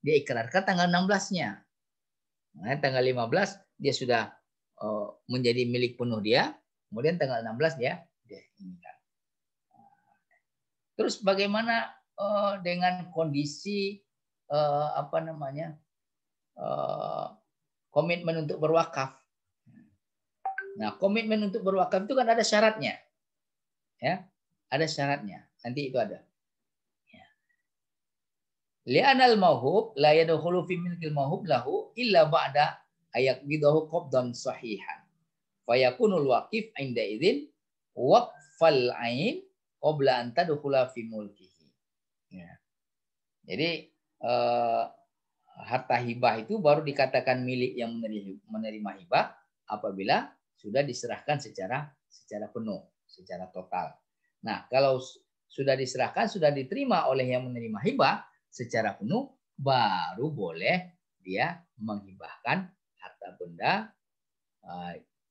dia ikrarkan tanggal 16-nya. Nah, tanggal 15 dia sudah menjadi milik penuh dia, kemudian tanggal 16 dia inginkan. Terus bagaimana dengan kondisi komitmen untuk berwakaf? Nah, komitmen untuk berwakaf itu kan ada syaratnya. Ya, ada syaratnya. Nanti itu ada. Li'anal mauhub la yadkhulu fi milkil mauhub lahu illa ba'da ayaqbidahu qabdan sahihan. Fayakunul waqif 'inda idzin waqfal 'ain qabla an tadkhula fi mulkihi. Ya. Jadi harta hibah itu baru dikatakan milik yang menerima hibah apabila sudah diserahkan secara penuh, secara total. Nah, kalau sudah diserahkan, sudah diterima oleh yang menerima hibah secara penuh, baru boleh dia menghibahkan harta benda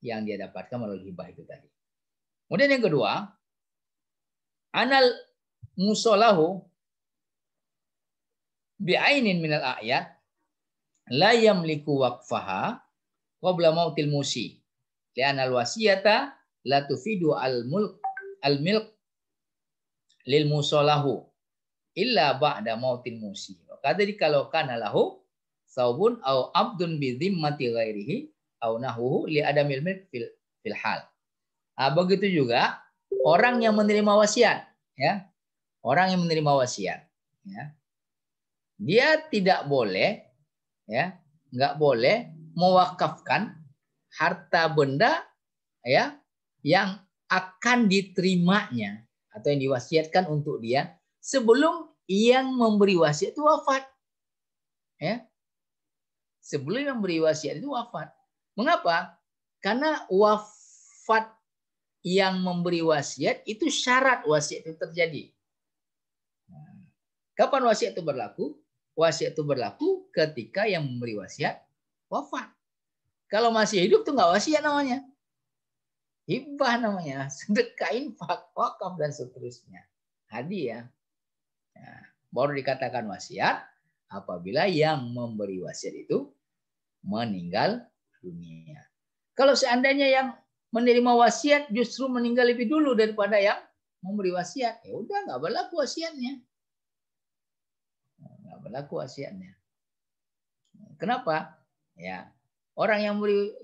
yang dia dapatkan melalui hibah itu tadi. Kemudian yang kedua, anal musolahu bi'ainin minal a'yad la yamliku waqfaha qabla mautil musi li'anal wasiyata la tufidu al-milk lil musolahu illa ba'da mautin musi. Kadari kalau kana lahu saubun au abdun bi dhimmati ghairihi au nahuhu li adamil milk fil hal. Begitu juga orang yang menerima wasiat, ya. Orang yang menerima wasiat, ya. Dia tidak boleh, ya, enggak boleh mewakafkan harta benda, ya, yang akan diterimanya atau yang diwasiatkan untuk dia sebelum yang memberi wasiat itu wafat. Ya. Sebelum yang memberi wasiat itu wafat. Mengapa? Karena wafat yang memberi wasiat itu syarat wasiat itu terjadi. Kapan wasiat itu berlaku? Wasiat itu berlaku ketika yang memberi wasiat wafat. Kalau masih hidup itu nggak wasiat namanya. Hibah namanya. Sedekah, infak, wakaf, dan seterusnya. Hadiah. Nah, baru dikatakan wasiat apabila yang memberi wasiat itu meninggal dunia. Kalau seandainya yang menerima wasiat justru meninggal lebih dulu daripada yang memberi wasiat, ya udah nggak berlaku wasiatnya. Nggak berlaku wasiatnya. Kenapa? Ya, orang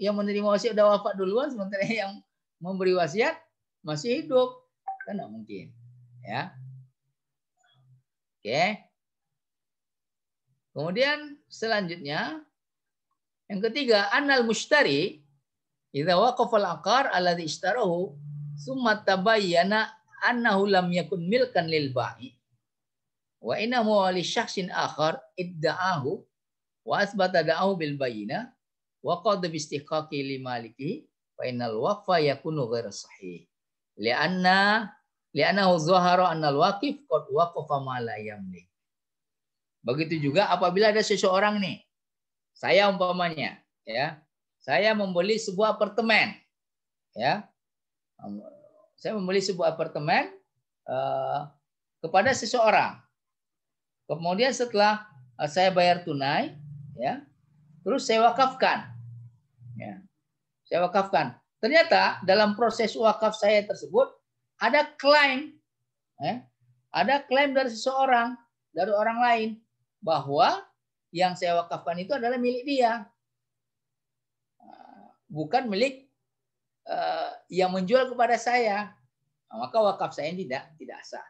yang menerima wasiat udah wafat duluan, sementara yang memberi wasiat masih hidup, kan nggak mungkin. Ya. Oke. Kemudian selanjutnya yang ketiga, annal mushtari idza waqafa al-aqar alladhi ishtarahu summa tabayyana annahu lam yakun milkan lil ba'i wa innahu li syakhsin akhar idda'ahu wa asbata da'ahu bil bayyinah wa qad bi istihqaqi li malikihi fa innal waqfa yakunu ghairu sahih li'annahu zahara annal waqif qad waqafa ma la yamlik. Begitu juga apabila ada seseorang nih, saya umpamanya, ya, saya membeli sebuah apartemen, ya, saya membeli sebuah apartemen kepada seseorang. Kemudian setelah saya bayar tunai, ya, terus saya wakafkan, ya, saya wakafkan. Ternyata dalam proses wakaf saya tersebut ada klaim, ya, ada klaim dari seseorang, dari orang lain, bahwa yang saya wakafkan itu adalah milik dia, bukan milik yang menjual kepada saya. Maka wakaf saya tidak sah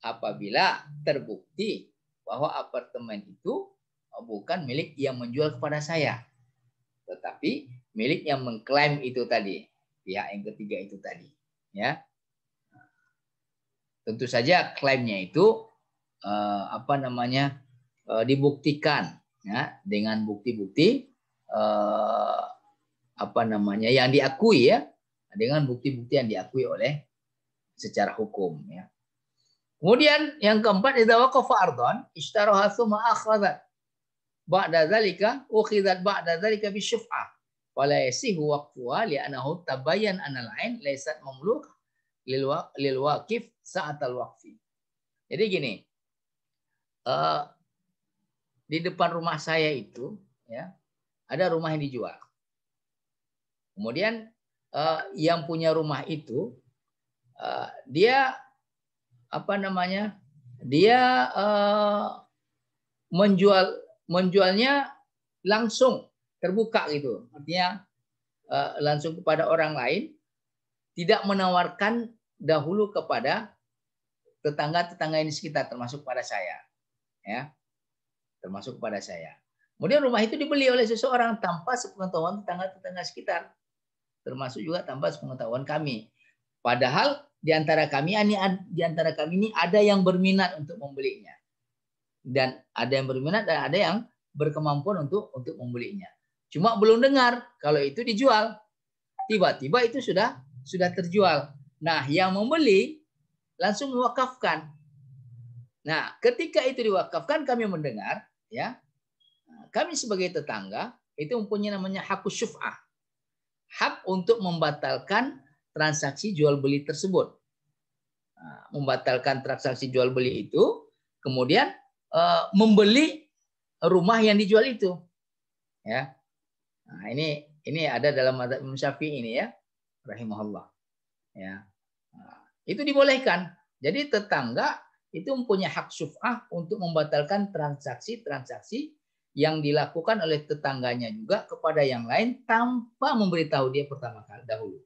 apabila terbukti bahwa apartemen itu bukan milik yang menjual kepada saya, tetapi milik yang mengklaim itu tadi, pihak yang ketiga itu tadi, ya. Tentu saja klaimnya itu dibuktikan, ya, dengan bukti-bukti yang diakui, ya, dengan bukti-bukti yang diakui oleh secara hukum, ya. Kemudian yang keempat, idza waqafa ardhan ishtaraha tsumma akhadha ba'da dzalika ukhidat ba'da dzalika bisyuf'ah wala yasihu waqfuha li'annahu tabayyan anal ain laysat mamluk lil waqif sa'atal waqfi. Jadi gini, di depan rumah saya itu ya ada rumah yang dijual. Kemudian yang punya rumah itu dia apa namanya? Dia menjualnya langsung terbuka gitu. Artinya langsung kepada orang lain, tidak menawarkan dahulu kepada tetangga-tetangga yang di sekitar, termasuk pada saya. Ya. Termasuk kepada saya. Kemudian rumah itu dibeli oleh seseorang tanpa sepengetahuan tetangga-tetangga sekitar. Termasuk juga tanpa sepengetahuan kami. Padahal di antara kami ini ada yang berminat untuk membelinya. Dan ada yang berminat dan ada yang berkemampuan untuk membelinya. Cuma belum dengar kalau itu dijual. Tiba-tiba itu sudah terjual. Nah, yang membeli langsung mewakafkan. Nah, ketika itu diwakafkan kami mendengar, ya, kami sebagai tetangga itu mempunyai namanya hakus syuf'ah, hak untuk membatalkan transaksi jual beli tersebut. Nah, membatalkan transaksi jual beli itu, kemudian membeli rumah yang dijual itu, ya. Nah, ini ada dalam mazhab Imam Syafi'i ini ya, rahimahullah, ya. Nah, itu dibolehkan. Jadi tetangga itu mempunyai hak syuf'ah untuk membatalkan transaksi-transaksi yang dilakukan oleh tetangganya juga kepada yang lain tanpa memberitahu dia pertama kali dahulu.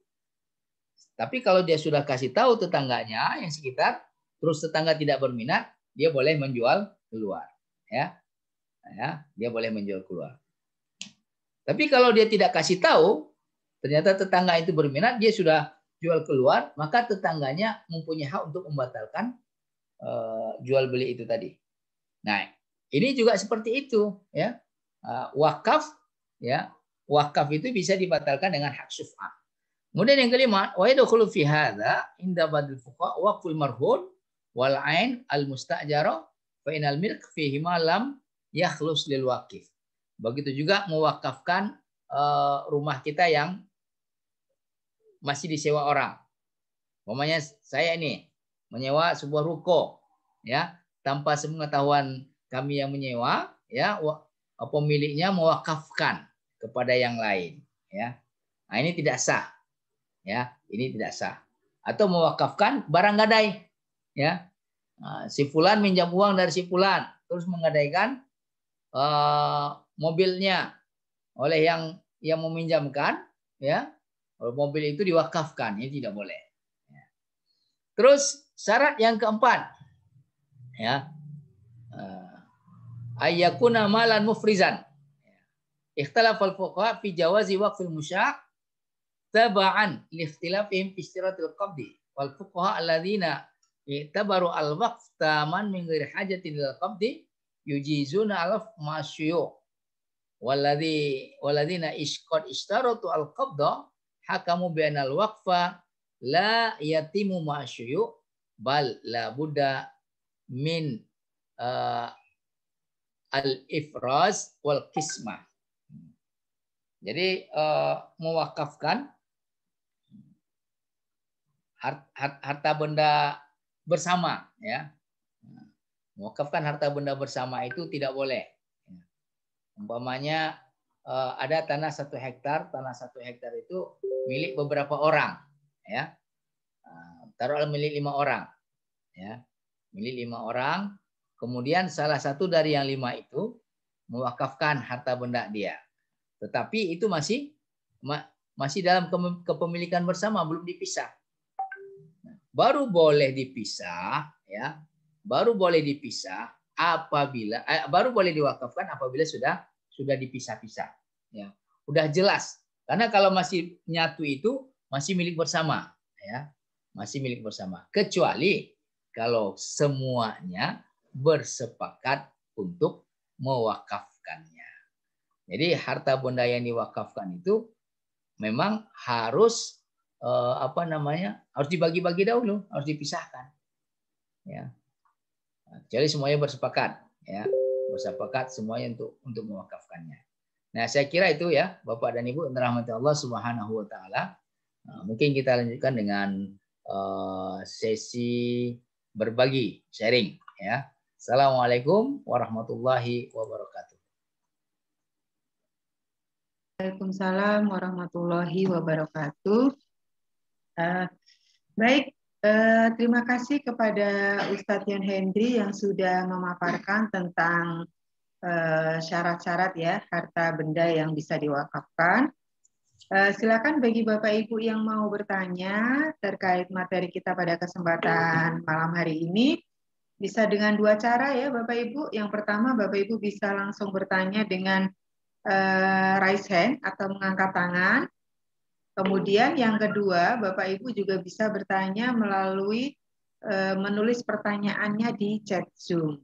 Tapi kalau dia sudah kasih tahu tetangganya yang sekitar, terus tetangga tidak berminat, dia boleh menjual keluar, ya. Ya, dia boleh menjual keluar. Tapi kalau dia tidak kasih tahu, ternyata tetangga itu berminat, dia sudah jual keluar, maka tetangganya mempunyai hak untuk membatalkan jual beli itu tadi. Nah, ini juga seperti itu, ya. Wakaf, ya. Wakaf itu bisa dibatalkan dengan hak syuf'ah. Kemudian yang kelima, wa yadkhulu fi hadza inda badil fuqaha waqful marhun wal ain al mustajara fa inal milk fihi ma lam yakhlus lil waqif. Begitu juga mewakafkan rumah kita yang masih disewa orang. Umpamanya saya ini menyewa sebuah ruko, ya, tanpa sepengetahuan kami yang menyewa, ya, pemiliknya mewakafkan kepada yang lain, ya. Nah, ini tidak sah, ya, ini tidak sah. Atau mewakafkan barang gadai, ya. Nah, si fulan minjam uang dari si fulan, terus menggadaikan mobilnya oleh yang meminjamkan, ya. Mobil itu diwakafkan, ini tidak boleh. Terus syarat yang keempat, ya, ayyakuna malan mufrizan. Ikhtalafal fuqaha fi jawazi waqfil musyaq taba'an li ikhtilafihim fi istiratil qabdi wal fuqaha alladziina i'tabaru al waqf taman min ghairi hajatin lil qabdi yujizuna al masyyu' walladziina isqad istaratu al qabda hakamu bi anal waqfa la yatimu masyyu' bal la budda min al-ifraz wal qismah. Jadi mewakafkan harta benda bersama, ya. Mewakafkan harta benda bersama itu tidak boleh. Umpamanya ada tanah 1 hektar, tanah 1 hektar itu milik beberapa orang, ya. Taruhlah milik 5 orang, ya. Milik 5 orang, kemudian salah satu dari yang 5 itu mewakafkan harta benda dia. Tetapi itu masih dalam kepemilikan bersama, belum dipisah. Baru boleh dipisah, ya. Baru boleh dipisah apabila baru boleh diwakafkan apabila sudah dipisah-pisah, ya. Udah jelas. Karena kalau masih nyatu itu masih milik bersama, ya. Masih milik bersama. Kecuali kalau semuanya bersepakat untuk mewakafkannya. Jadi harta benda yang diwakafkan itu memang harus harus dibagi-bagi dahulu, harus dipisahkan, ya. Jadi semuanya bersepakat, ya. bersepakat semuanya untuk mewakafkannya. Nah, saya kira itu ya, Bapak dan Ibu yang dirahmati Allah Subhanahu wa taala. Mungkin kita lanjutkan dengan sesi berbagi, sharing ya. Assalamualaikum warahmatullahi wabarakatuh. Waalaikumsalam warahmatullahi wabarakatuh. Baik, terima kasih kepada Ustadz Yon Hendri yang sudah memaparkan tentang syarat-syarat ya harta benda yang bisa diwakafkan. Silakan bagi Bapak Ibu yang mau bertanya terkait materi kita pada kesempatan malam hari ini, bisa dengan dua cara ya Bapak Ibu. Yang pertama Bapak Ibu bisa langsung bertanya dengan raise hand atau mengangkat tangan. Kemudian yang kedua Bapak Ibu juga bisa bertanya melalui menulis pertanyaannya di chat Zoom.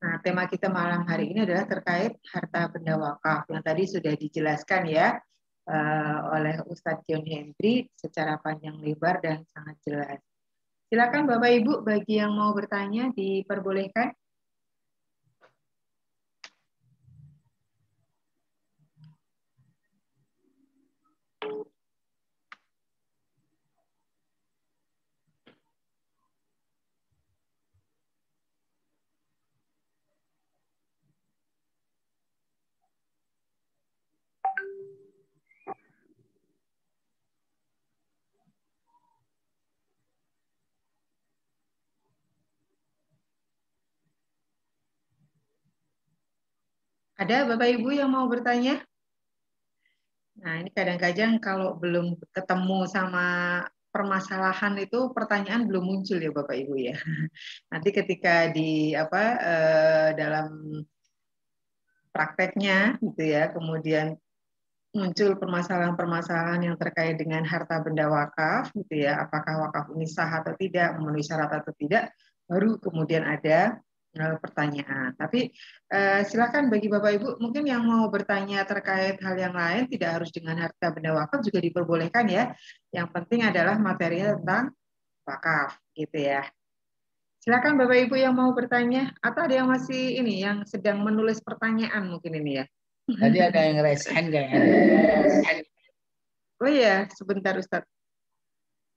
Nah, tema kita malam hari ini adalah terkait harta benda wakaf yang tadi sudah dijelaskan ya oleh Ustadz Yon Hendri secara panjang lebar dan sangat jelas. Silakan Bapak Ibu bagi yang mau bertanya diperbolehkan. Ada Bapak Ibu yang mau bertanya? Nah, ini kadang-kadang kalau belum ketemu sama permasalahan itu pertanyaan belum muncul ya Bapak Ibu ya. Nanti ketika di dalam prakteknya gitu ya, kemudian muncul permasalahan-permasalahan yang terkait dengan harta benda wakaf gitu ya, apakah wakaf ini sah atau tidak, memenuhi syarat atau tidak, baru kemudian ada pertanyaan. Tapi silakan bagi Bapak Ibu mungkin yang mau bertanya terkait hal yang lain tidak harus dengan harta benda wakaf juga diperbolehkan ya. Yang penting adalah materinya tentang wakaf gitu ya. Silakan Bapak Ibu yang mau bertanya atau ada yang masih ini yang sedang menulis pertanyaan mungkin ini ya. Tadi ada yang raise hand kayaknya. Oh iya, sebentar Ustadz.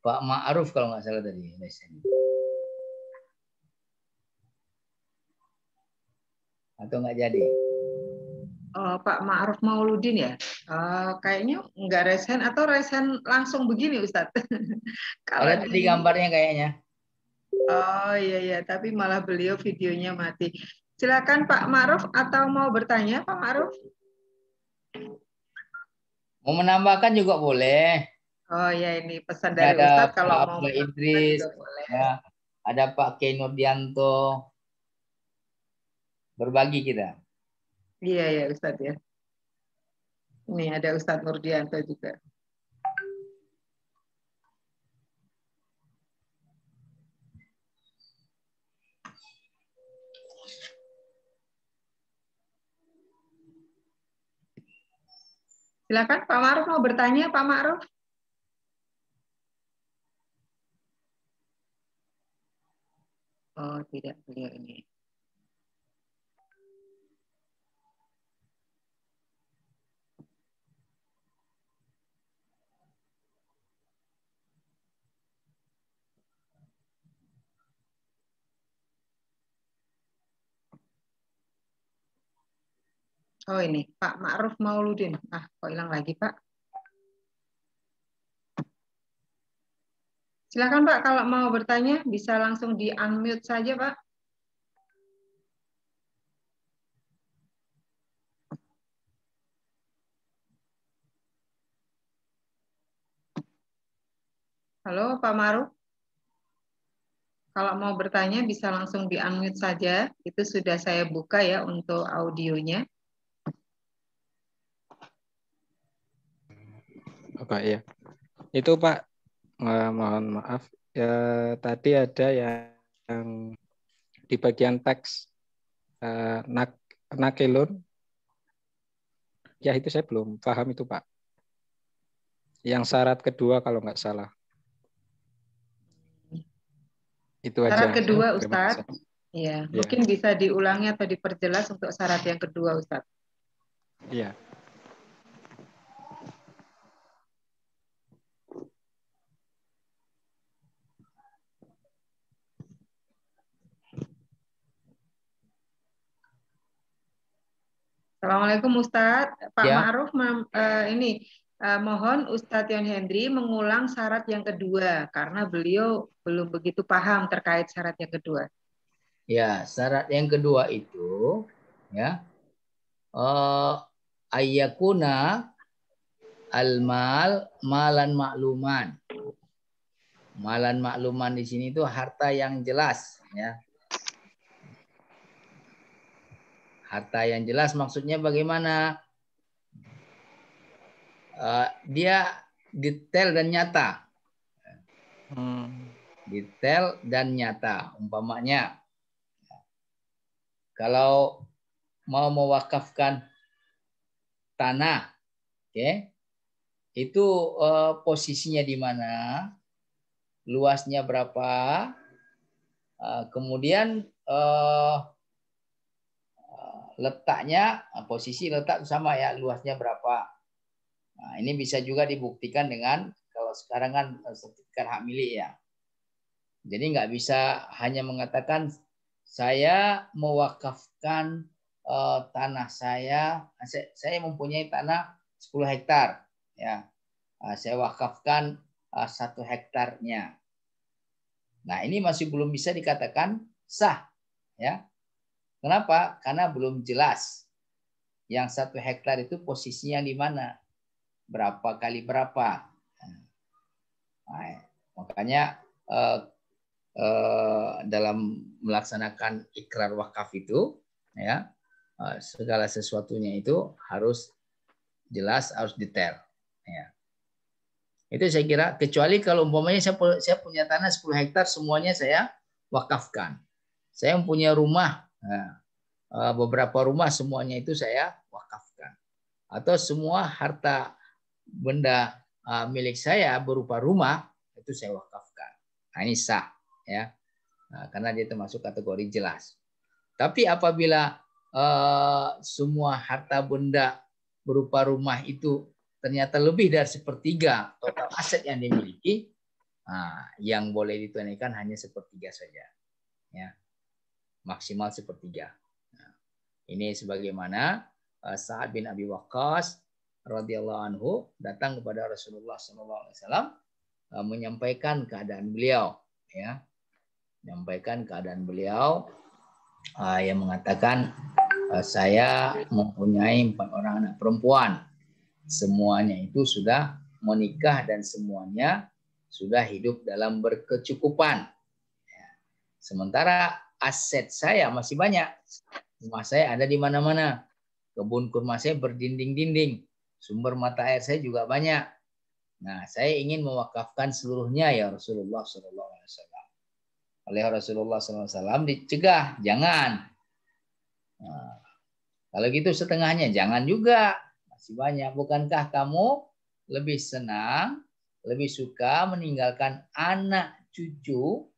Pak Ma'ruf kalau nggak salah tadi raise hand. Atau nggak jadi? Pak Ma'ruf Mauludin ya? Kayaknya nggak raise hand atau raise hand langsung begini Ustadz. Kalau ada tadi gambarnya kayaknya. Oh iya, tapi malah beliau videonya mati. Silakan Pak Ma'ruf atau mau bertanya Pak Ma'ruf? Mau menambahkan juga boleh. Oh ya ini pesan Ini dari ada Ustadz kalau Pak mau Abdul menambahkan Idris, juga boleh. ya. Ada Pak Kei Nurdianto. Berbagi kita. Iya ya Ustadz ya. Ini ada Ustadz Nurdianto juga. Silakan Pak Ma'ruf mau bertanya Pak Ma'ruf? Oh tidak beliau ini. Oh ini Pak Ma'ruf Mauludin. Kok hilang lagi Pak? Silakan Pak kalau mau bertanya bisa langsung di unmute saja Pak. Halo Pak Ma'ruf. Kalau mau bertanya bisa langsung di unmute saja. Itu sudah saya buka ya untuk audionya. Pak ya. Itu Pak, mohon maaf. Ya, tadi ada yang di bagian teks nakilun. Ya itu saya belum paham itu Pak. Yang syarat kedua kalau nggak salah. Itu Syarat aja. kedua Terima Ustadz. kasih. Iya, Ya. mungkin bisa diulangi atau diperjelas untuk syarat yang kedua, Ustadz. Iya. Assalamualaikum Ustadz. Pak Ya. Ma'ruf, mohon Ustadz Yon Hendri mengulang syarat yang kedua karena beliau belum begitu paham terkait syarat yang kedua. Ya, syarat yang kedua itu ya ayyakuna al-mal malan makluman. Malan makluman di sini itu harta yang jelas ya. Harta yang jelas maksudnya bagaimana? Dia detail dan nyata. Detail dan nyata. Umpamanya kalau mau mewakafkan tanah, oke, itu posisinya di mana, luasnya berapa, kemudian letaknya, posisi letak sama ya, luasnya berapa. Nah, ini bisa juga dibuktikan dengan kalau sekarang kan sertifikat hak milik ya. Jadi nggak bisa hanya mengatakan saya mewakafkan tanah saya mempunyai tanah 10 hektar ya. Saya wakafkan 1 hektarnya. Nah, ini masih belum bisa dikatakan sah ya. Kenapa? Karena belum jelas yang 1 hektar itu posisinya di mana, berapa kali berapa. Nah, makanya dalam melaksanakan ikrar wakaf itu ya, segala sesuatunya itu harus jelas, harus detail ya. Itu saya kira, kecuali kalau umpamanya saya punya tanah 10 hektar semuanya saya wakafkan. Saya mempunyai rumah, beberapa rumah semuanya itu saya wakafkan. Atau semua harta benda milik saya berupa rumah itu saya wakafkan. Nah, ini sah ya. Nah, karena dia termasuk kategori jelas. Tapi apabila semua harta benda berupa rumah itu ternyata lebih dari 1/3 total aset yang dimiliki, yang boleh ditunaikan hanya 1/3 saja, ya, maksimal 1/3. Nah, ini sebagaimana Sa'ad bin Abi Waqqas radhiyallahu anhu datang kepada Rasulullah SAW menyampaikan keadaan beliau, ya, menyampaikan keadaan beliau yang mengatakan saya mempunyai 4 orang anak perempuan, semuanya itu sudah menikah dan semuanya sudah hidup dalam berkecukupan. Sementara aset saya masih banyak, rumah saya ada di mana-mana, kebun kurma saya berdinding-dinding, sumber mata air saya juga banyak. Nah, saya ingin mewakafkan seluruhnya ya Rasulullah SAW. Oleh Rasulullah SAW dicegah, jangan. Nah, kalau gitu setengahnya, jangan juga, masih banyak. Bukankah kamu lebih senang, lebih suka meninggalkan anak cucu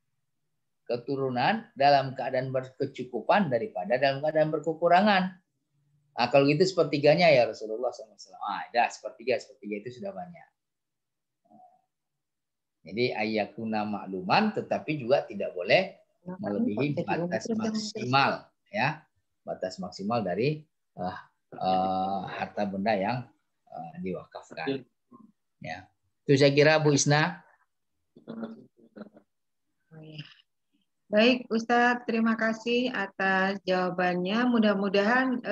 keturunan dalam keadaan berkecukupan daripada dalam keadaan berkekurangan? Nah, kalau gitu 1/3-nya ya Rasulullah SAW. Dah 1/3 itu sudah banyak. Jadi ayyakuna makluman, tetapi juga tidak boleh melebihi batas maksimal, ya, batas maksimal dari harta benda yang diwakafkan. Ya, itu saya kira Bu Isna. Baik Ustadz, terima kasih atas jawabannya. Mudah-mudahan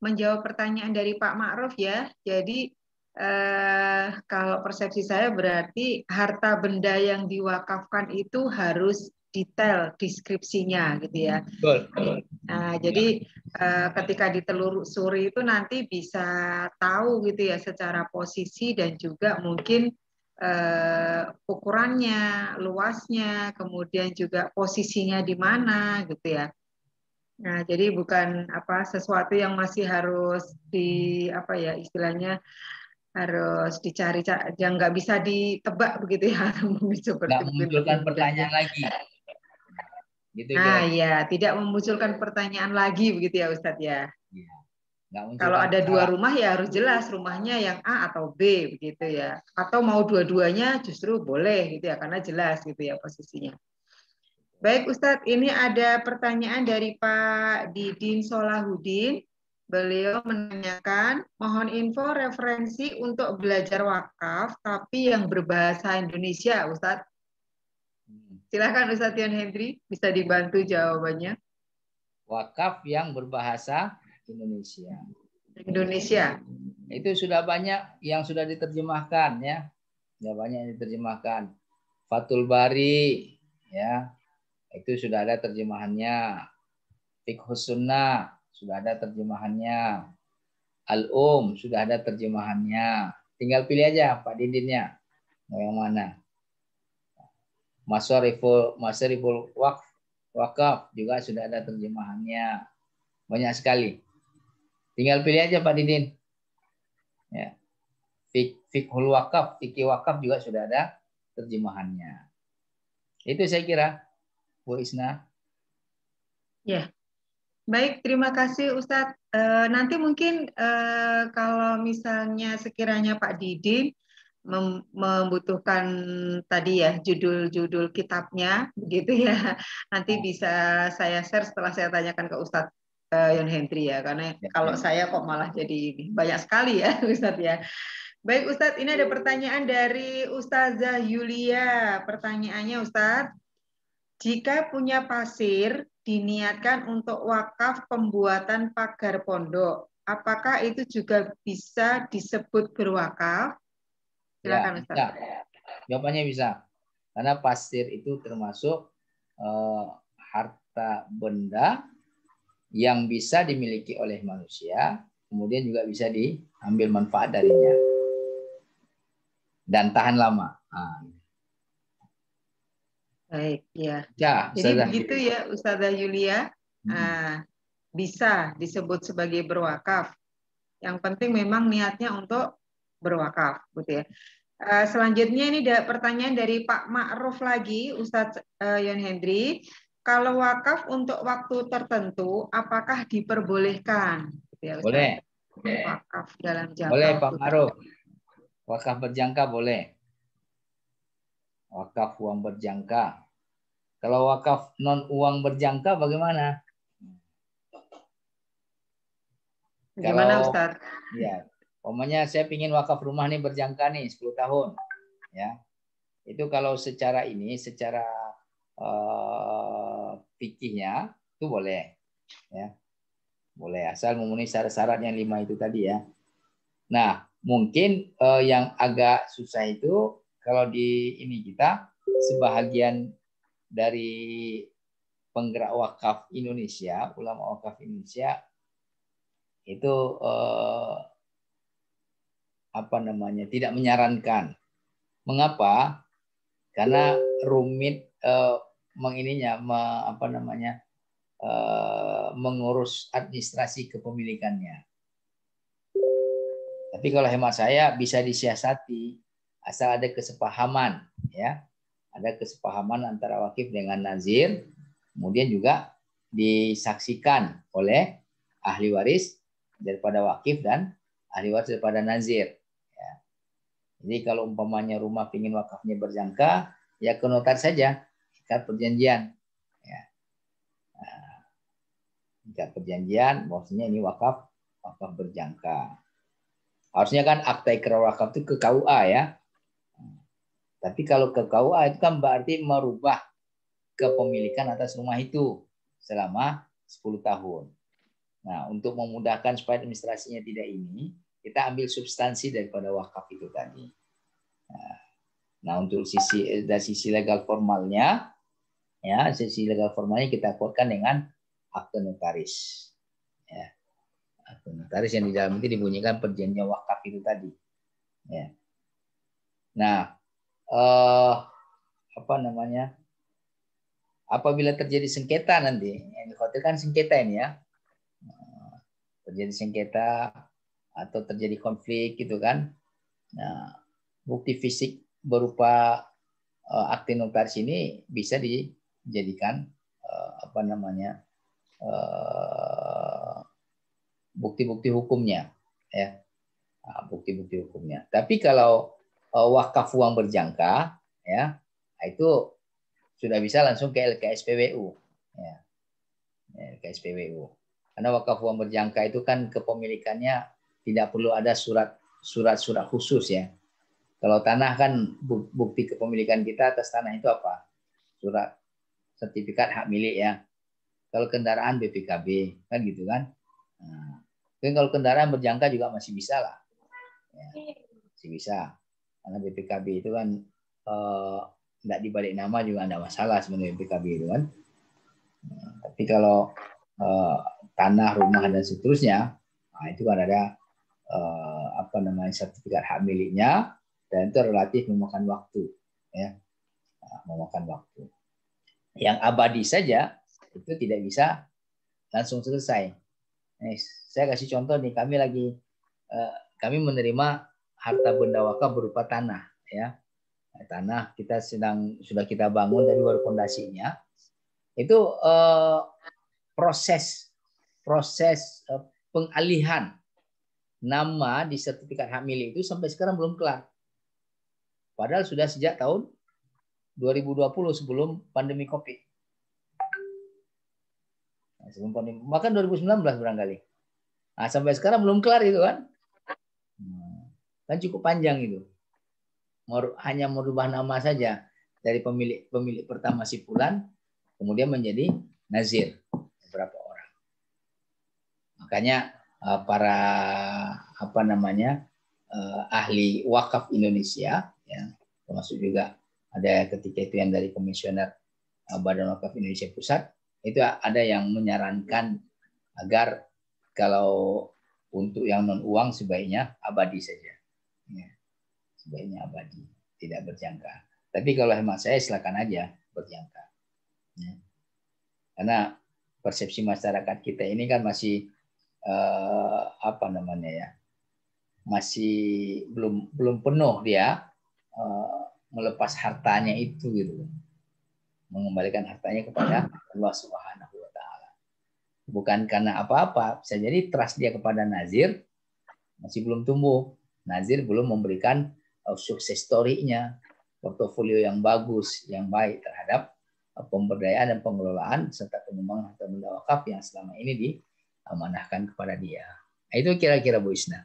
menjawab pertanyaan dari Pak Ma'ruf ya. Jadi kalau persepsi saya berarti harta benda yang diwakafkan itu harus detail deskripsinya gitu ya. Betul. Nah, jadi ketika ditelusuri itu nanti bisa tahu gitu ya secara posisi dan juga mungkin ukurannya, luasnya, kemudian juga posisinya di mana gitu ya. Nah, jadi bukan sesuatu yang masih harus istilahnya harus dicari, yang nggak bisa ditebak begitu ya. Nggak memunculkan pertanyaan lagi. Gitu Nah, kira-kira. ya, tidak memunculkan pertanyaan lagi begitu ya Ustadz ya. Ya, nggak Kalau munculkan ada dua masalah. rumah ya harus jelas rumahnya yang A atau B begitu ya. Atau mau dua-duanya justru boleh gitu ya karena jelas gitu ya posisinya. Baik Ustadz, ini ada pertanyaan dari Pak Didin Solahuddin. Beliau menanyakan, mohon info referensi untuk belajar wakaf tapi yang berbahasa Indonesia, Ustadz. Silakan Ustadz Yon Hendri, bisa dibantu jawabannya. Wakaf yang berbahasa Indonesia. Indonesia. Itu sudah banyak yang sudah diterjemahkan ya. Sudah banyak yang diterjemahkan. Fathul Bari ya. Itu sudah ada terjemahannya. Fiqhus Sunnah sudah ada terjemahannya. Sudah ada terjemahannya. Tinggal pilih aja Pak Didinnya. Mau yang mana? Masariful Wakaf juga sudah ada terjemahannya. Banyak sekali. Tinggal pilih aja Pak Didin. Ya. Fiqhul Wakaf, Fikih Wakaf juga sudah ada terjemahannya. Itu saya kira, Bu Isna. Ya, baik. Terima kasih Ustadz. Nanti mungkin kalau misalnya sekiranya Pak Didin membutuhkan tadi ya judul-judul kitabnya, begitu ya. Nanti bisa saya share setelah saya tanyakan ke Ustadz Yon Hendri ya. Karena kalau saya kok malah jadi banyak sekali ya Ustadz ya. Baik Ustadz, ini ada pertanyaan dari Ustazah Yulia. Pertanyaannya Ustadz, jika punya pasir diniatkan untuk wakaf pembuatan pagar pondok, apakah itu juga bisa disebut berwakaf? Silakan Ustadz. Ya, jawabannya bisa. Karena pasir itu termasuk harta benda yang bisa dimiliki oleh manusia, kemudian juga bisa diambil manfaat darinya. Dan tahan lama. Baik, ya. Ya, Jadi begitu ya Ustazah Yulia, bisa disebut sebagai berwakaf. Yang penting memang niatnya untuk berwakaf, gitu ya. Selanjutnya ini ada pertanyaan dari Pak Ma'ruf lagi, Ustadz Yon Hendri. Kalau wakaf untuk waktu tertentu, apakah diperbolehkan? Gitu ya, Boleh. Wakaf dalam jangka boleh waktu Pak Ma'ruf. Wakaf berjangka boleh. Wakaf uang berjangka. Kalau wakaf non uang berjangka bagaimana? Gimana Kalau Ustadz? ya, pokoknya saya ingin wakaf rumah nih berjangka nih 10 tahun. Ya. Itu kalau secara fikihnya itu boleh. Ya. Boleh asal memenuhi syarat-syarat yang 5 itu tadi ya. Nah, mungkin yang agak susah itu kalau di ini kita sebahagian dari penggerak wakaf Indonesia, ulama wakaf Indonesia itu tidak menyarankan. Mengapa? Karena rumit mengurus administrasi kepemilikannya. Tapi kalau hemat saya bisa disiasati asal ada kesepahaman, ya, ada kesepahaman antara wakif dengan nazir, kemudian juga disaksikan oleh ahli waris daripada wakif dan ahli waris daripada nazir. Ya. Jadi kalau umpamanya rumah pingin wakafnya berjangka, ya ke notar saja, ikat perjanjian. Ya. Nah, ikat perjanjian, maksudnya ini wakaf berjangka. Harusnya kan akta ikrar wakaf itu ke KUA ya. Tapi kalau ke KUA itu kan berarti merubah kepemilikan atas rumah itu selama 10 tahun. Nah, untuk memudahkan supaya administrasinya tidak ini, kita ambil substansi daripada wakaf itu tadi. Nah, untuk dari sisi legal formalnya, ya, sisi legal formalnya kita kuatkan dengan akte notaris. Ya. Akte notaris yang di dalam itu dibunyikan perjanjian wakaf itu tadi. Ya. Nah, apabila terjadi sengketa nanti, yang dikhawatirkan sengketa ini ya, terjadi sengketa atau terjadi konflik gitu kan, nah, bukti fisik berupa akte notaris ini bisa dijadikan apa namanya bukti-bukti hukumnya, ya, bukti-bukti hukumnya. Tapi kalau wakaf uang berjangka, ya, itu sudah bisa langsung ke LKSPWU, ya, LKSPWU. Karena wakaf uang berjangka itu kan kepemilikannya tidak perlu ada surat-surat khusus, ya. Kalau tanah kan bukti kepemilikan kita atas tanah itu apa? Surat sertifikat hak milik, ya. Kalau kendaraan BPKB kan gitu kan. Nah, kalau kendaraan berjangka juga masih bisa lah, ya, masih bisa. Karena BPKB itu kan tidak dibalik nama juga tidak masalah sebenarnya BPKB itu kan. Nah, tapi kalau tanah, rumah dan seterusnya, nah itu kan ada apa namanya sertifikat hak miliknya, dan itu relatif memakan waktu, ya, memakan waktu. Yang abadi saja itu tidak bisa langsung selesai. Saya kasih contoh nih, kami menerima harta benda wakaf berupa tanah, ya. Tanah kita sudah kita bangun tapi baru fondasinya. Itu proses pengalihan nama di sertifikat hak milik itu sampai sekarang belum kelar. Padahal sudah sejak tahun 2020 sebelum pandemi Covid. Sebelum pandemi, bahkan 2019 barangkali. Nah, sampai sekarang belum kelar itu kan. Kan cukup panjang itu. Hanya merubah nama saja dari pemilik pertama si Fulan, kemudian menjadi nazir beberapa orang. Makanya para apa namanya ahli wakaf Indonesia, ya, termasuk juga ada ketika itu yang dari komisioner Badan Wakaf Indonesia Pusat, itu ada yang menyarankan agar kalau untuk yang non uang sebaiknya abadi saja, ya, sebaiknya abadi, tidak berjangka. Tapi kalau hemat saya silakan aja berjangka, ya. Karena persepsi masyarakat kita ini kan masih apa namanya ya, masih belum penuh dia melepas hartanya itu gitu, mengembalikan hartanya kepada Allah Subhanahu wa taala. Bukan karena apa-apa, bisa jadi trust dia kepada nazir masih belum tumbuh. Nazir belum memberikan sukses story-nya, portofolio yang bagus, yang baik terhadap pemberdayaan dan pengelolaan serta pengembangan harta benda wakaf yang selama ini diamanahkan kepada dia. Itu kira-kira Bu Isna.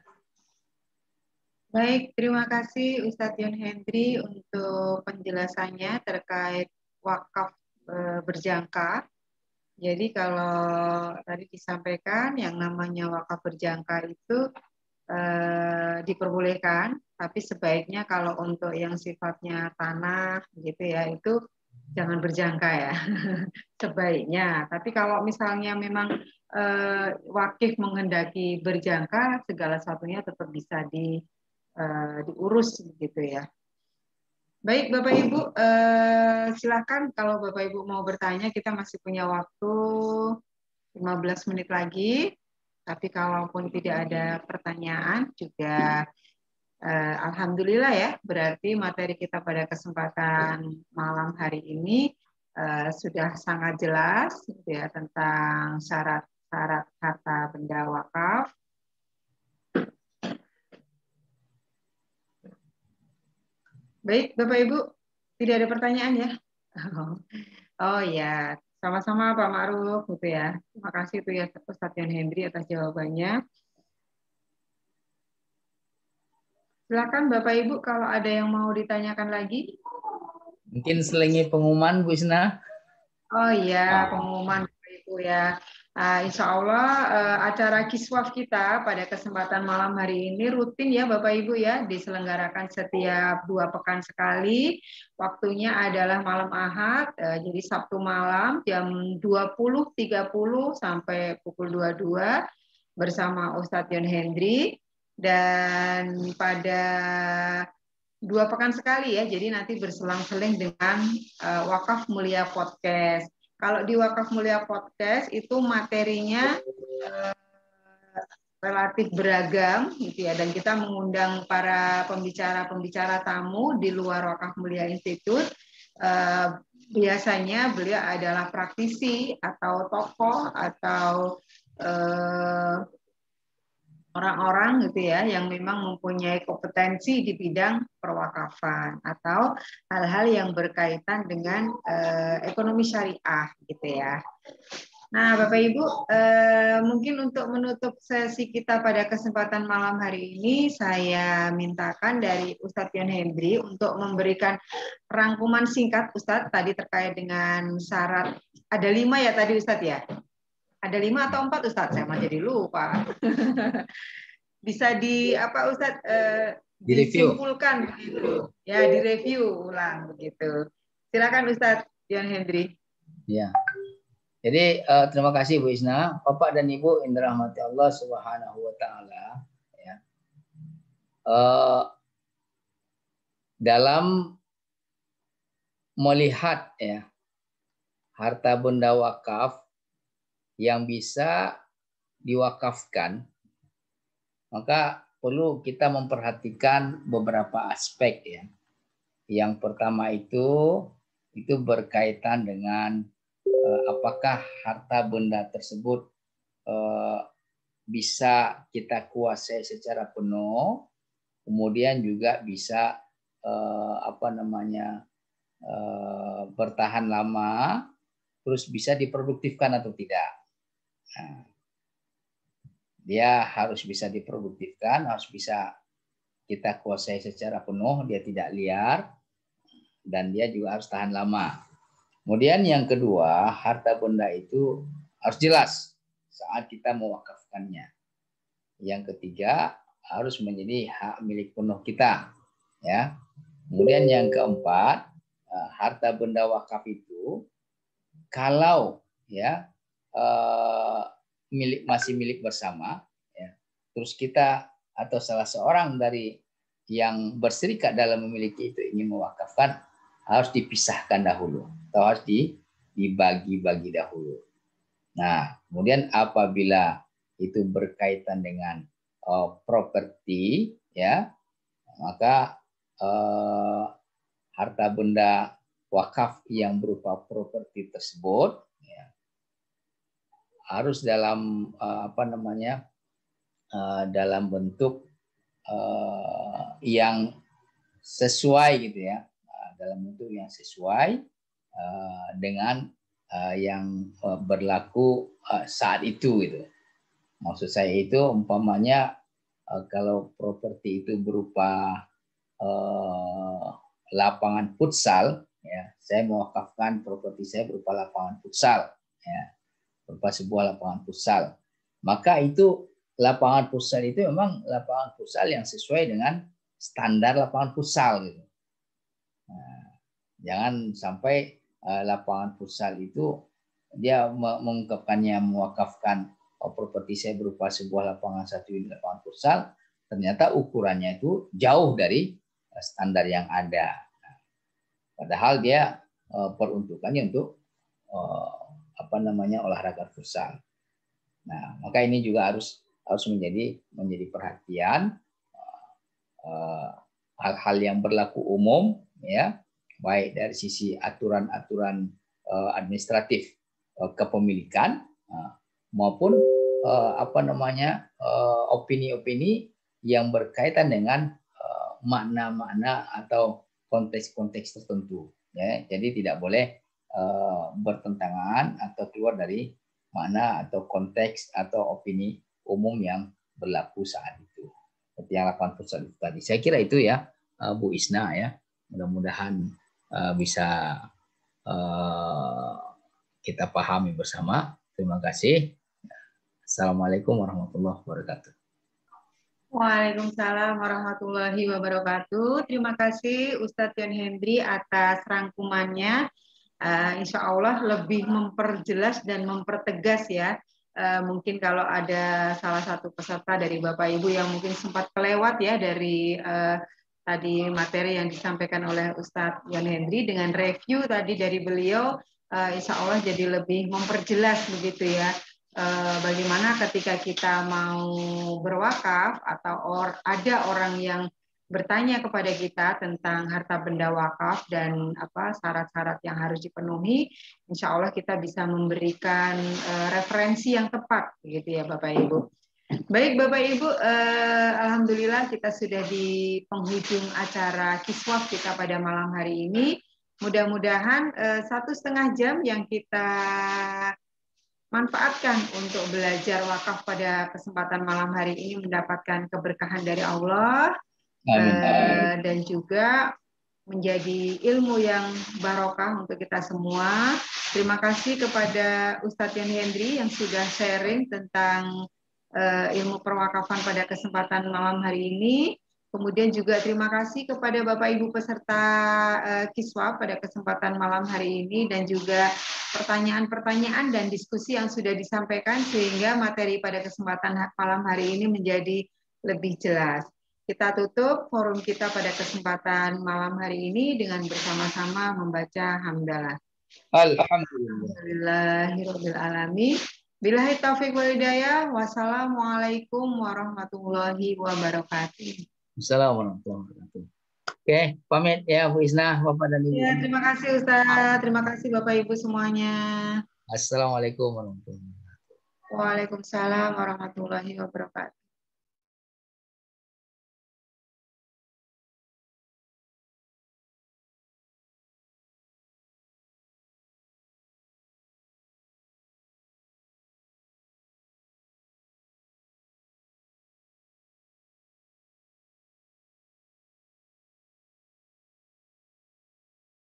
Baik, terima kasih Ustadz Yon Hendri untuk penjelasannya terkait wakaf berjangka. Jadi kalau tadi disampaikan yang namanya wakaf berjangka itu diperbolehkan, tapi sebaiknya kalau untuk yang sifatnya tanah gitu ya, itu jangan berjangka ya, sebaiknya. Tapi kalau misalnya memang wakif menghendaki berjangka, segala satunya tetap bisa diurus gitu ya. Baik Bapak Ibu, silakan kalau Bapak Ibu mau bertanya, kita masih punya waktu 15 menit lagi. Tapi kalaupun tidak ada pertanyaan juga alhamdulillah ya, berarti materi kita pada kesempatan malam hari ini sudah sangat jelas ya, tentang syarat-syarat harta benda wakaf. Baik, Bapak Ibu, tidak ada pertanyaan ya? Oh ya, sama-sama Pak Ma'ruf gitu ya. Terima kasih itu ya Ustadz Yon Hendri atas jawabannya. Silakan Bapak Ibu kalau ada yang mau ditanyakan lagi. Mungkin selingi pengumuman Bu Isna. Oh iya, pengumuman Bapak Ibu ya. Insya Allah acara Kiswaf kita pada kesempatan malam hari ini rutin ya Bapak Ibu ya, diselenggarakan setiap 2 pekan sekali. Waktunya adalah malam Ahad, jadi Sabtu malam jam 20.30 sampai pukul 22 bersama Ustadz Yon Hendri. Dan pada 2 pekan sekali ya, jadi nanti berselang-seling dengan Wakaf Mulia Podcast. Kalau di Wakaf Mulia Podcast itu materinya relatif beragam gitu ya, dan kita mengundang para pembicara-pembicara tamu di luar Wakaf Mulia Institute biasanya beliau adalah praktisi atau tokoh atau orang-orang gitu ya yang memang mempunyai kompetensi di bidang perwakafan atau hal-hal yang berkaitan dengan ekonomi syariah gitu ya. Nah, Bapak Ibu, mungkin untuk menutup sesi kita pada kesempatan malam hari ini, saya mintakan dari Ustadz Yon Hendri untuk memberikan rangkuman singkat, Ustadz, tadi terkait dengan syarat. Ada 5 ya tadi, Ustadz ya? Ada 5 atau 4, Ustadz? Saya mah jadi lupa. Bisa di apa, Ustadz? Disimpulkan begitu. Ya, direview ulang begitu. Silakan Ustadz Yon Hendri. Ya. Jadi terima kasih Bu Isna, Bapak dan Ibu yang dirahmati Allah Subhanahu wa taala ya. Dalam melihat ya harta benda wakaf yang bisa diwakafkan, maka perlu kita memperhatikan beberapa aspek ya. Yang pertama itu berkaitan dengan apakah harta benda tersebut bisa kita kuasai secara penuh, kemudian juga bisa bertahan lama, terus bisa diproduktifkan atau tidak. Nah, dia harus bisa diproduktifkan, harus bisa kita kuasai secara penuh, dia tidak liar, dan dia juga harus tahan lama. Kemudian yang kedua, harta benda itu harus jelas saat kita mewakafkannya. Yang ketiga, harus menjadi hak milik penuh kita. Ya. Kemudian yang keempat, harta benda wakaf itu kalau ya masih milik bersama, ya, terus kita atau salah seorang dari yang berserikat dalam memiliki itu ingin mewakafkan, harus dipisahkan dahulu atau harus dibagi-bagi dahulu. Nah, kemudian apabila itu berkaitan dengan properti, ya, maka harta benda wakaf yang berupa properti tersebut ya, harus dalam dalam bentuk yang sesuai gitu ya, dalam bentuk yang sesuai dengan yang berlaku saat itu gitu. Maksud saya itu umpamanya kalau properti itu berupa lapangan futsal, ya, saya mewakafkan properti saya berupa lapangan futsal, ya, berupa sebuah lapangan futsal. Maka itu lapangan futsal itu memang lapangan futsal yang sesuai dengan standar lapangan futsal gitu. Nah, jangan sampai lapangan futsal itu dia mengungkapkannya, mewakafkan properti saya berupa sebuah lapangan satu unit lapangan futsal, ternyata ukurannya itu jauh dari standar yang ada. Padahal dia peruntukannya untuk olahraga futsal. Nah, maka ini juga harus menjadi perhatian hal-hal yang berlaku umum, ya, baik dari sisi aturan-aturan administratif kepemilikan maupun opini-opini yang berkaitan dengan makna-makna atau konteks-konteks tertentu, ya. Jadi tidak boleh bertentangan atau keluar dari makna atau konteks atau opini umum yang berlaku saat itu. Seperti yang lakukan futsal itu tadi. Saya kira itu ya, Bu Isna, ya. Mudah-mudahan bisa kita pahami bersama. Terima kasih. Assalamualaikum warahmatullahi wabarakatuh. Waalaikumsalam warahmatullahi wabarakatuh. Terima kasih Ustadz Yon Hendri atas rangkumannya. Insya Allah lebih memperjelas dan mempertegas ya. Mungkin kalau ada salah satu peserta dari Bapak Ibu yang mungkin sempat kelewat ya dari tadi materi yang disampaikan oleh Ustadz Yon Hendri dengan review tadi dari beliau, insya Allah jadi lebih memperjelas begitu ya. Bagaimana ketika kita mau berwakaf atau ada orang yang bertanya kepada kita tentang harta benda wakaf dan apa syarat-syarat yang harus dipenuhi, insya Allah kita bisa memberikan referensi yang tepat, gitu ya Bapak Ibu. Baik Bapak Ibu, alhamdulillah kita sudah di penghujung acara Kiswaf kita pada malam hari ini. Mudah-mudahan 1,5 jam yang kita manfaatkan untuk belajar wakaf pada kesempatan malam hari ini mendapatkan keberkahan dari Allah. Dan juga menjadi ilmu yang barokah untuk kita semua. Terima kasih kepada Ustadz Yan Hendri yang sudah sharing tentang ilmu perwakafan pada kesempatan malam hari ini. Kemudian juga terima kasih kepada Bapak Ibu peserta Kiswaf pada kesempatan malam hari ini dan juga pertanyaan-pertanyaan dan diskusi yang sudah disampaikan sehingga materi pada kesempatan malam hari ini menjadi lebih jelas. Kita tutup forum kita pada kesempatan malam hari ini dengan bersama-sama membaca hamdalah. Alhamdulillahirabbil alamin. Billahi taufiq wal hidayah. Wassalamualaikum warahmatullahi wabarakatuh. Assalamualaikum warahmatullahi wabarakatuh. Oke, pamit ya Bu Isna, Bapak dan Ibu. Ya, terima kasih Ustaz. Terima kasih Bapak Ibu semuanya. Assalamualaikum warahmatullahi wabarakatuh. Waalaikumsalam warahmatullahi wabarakatuh.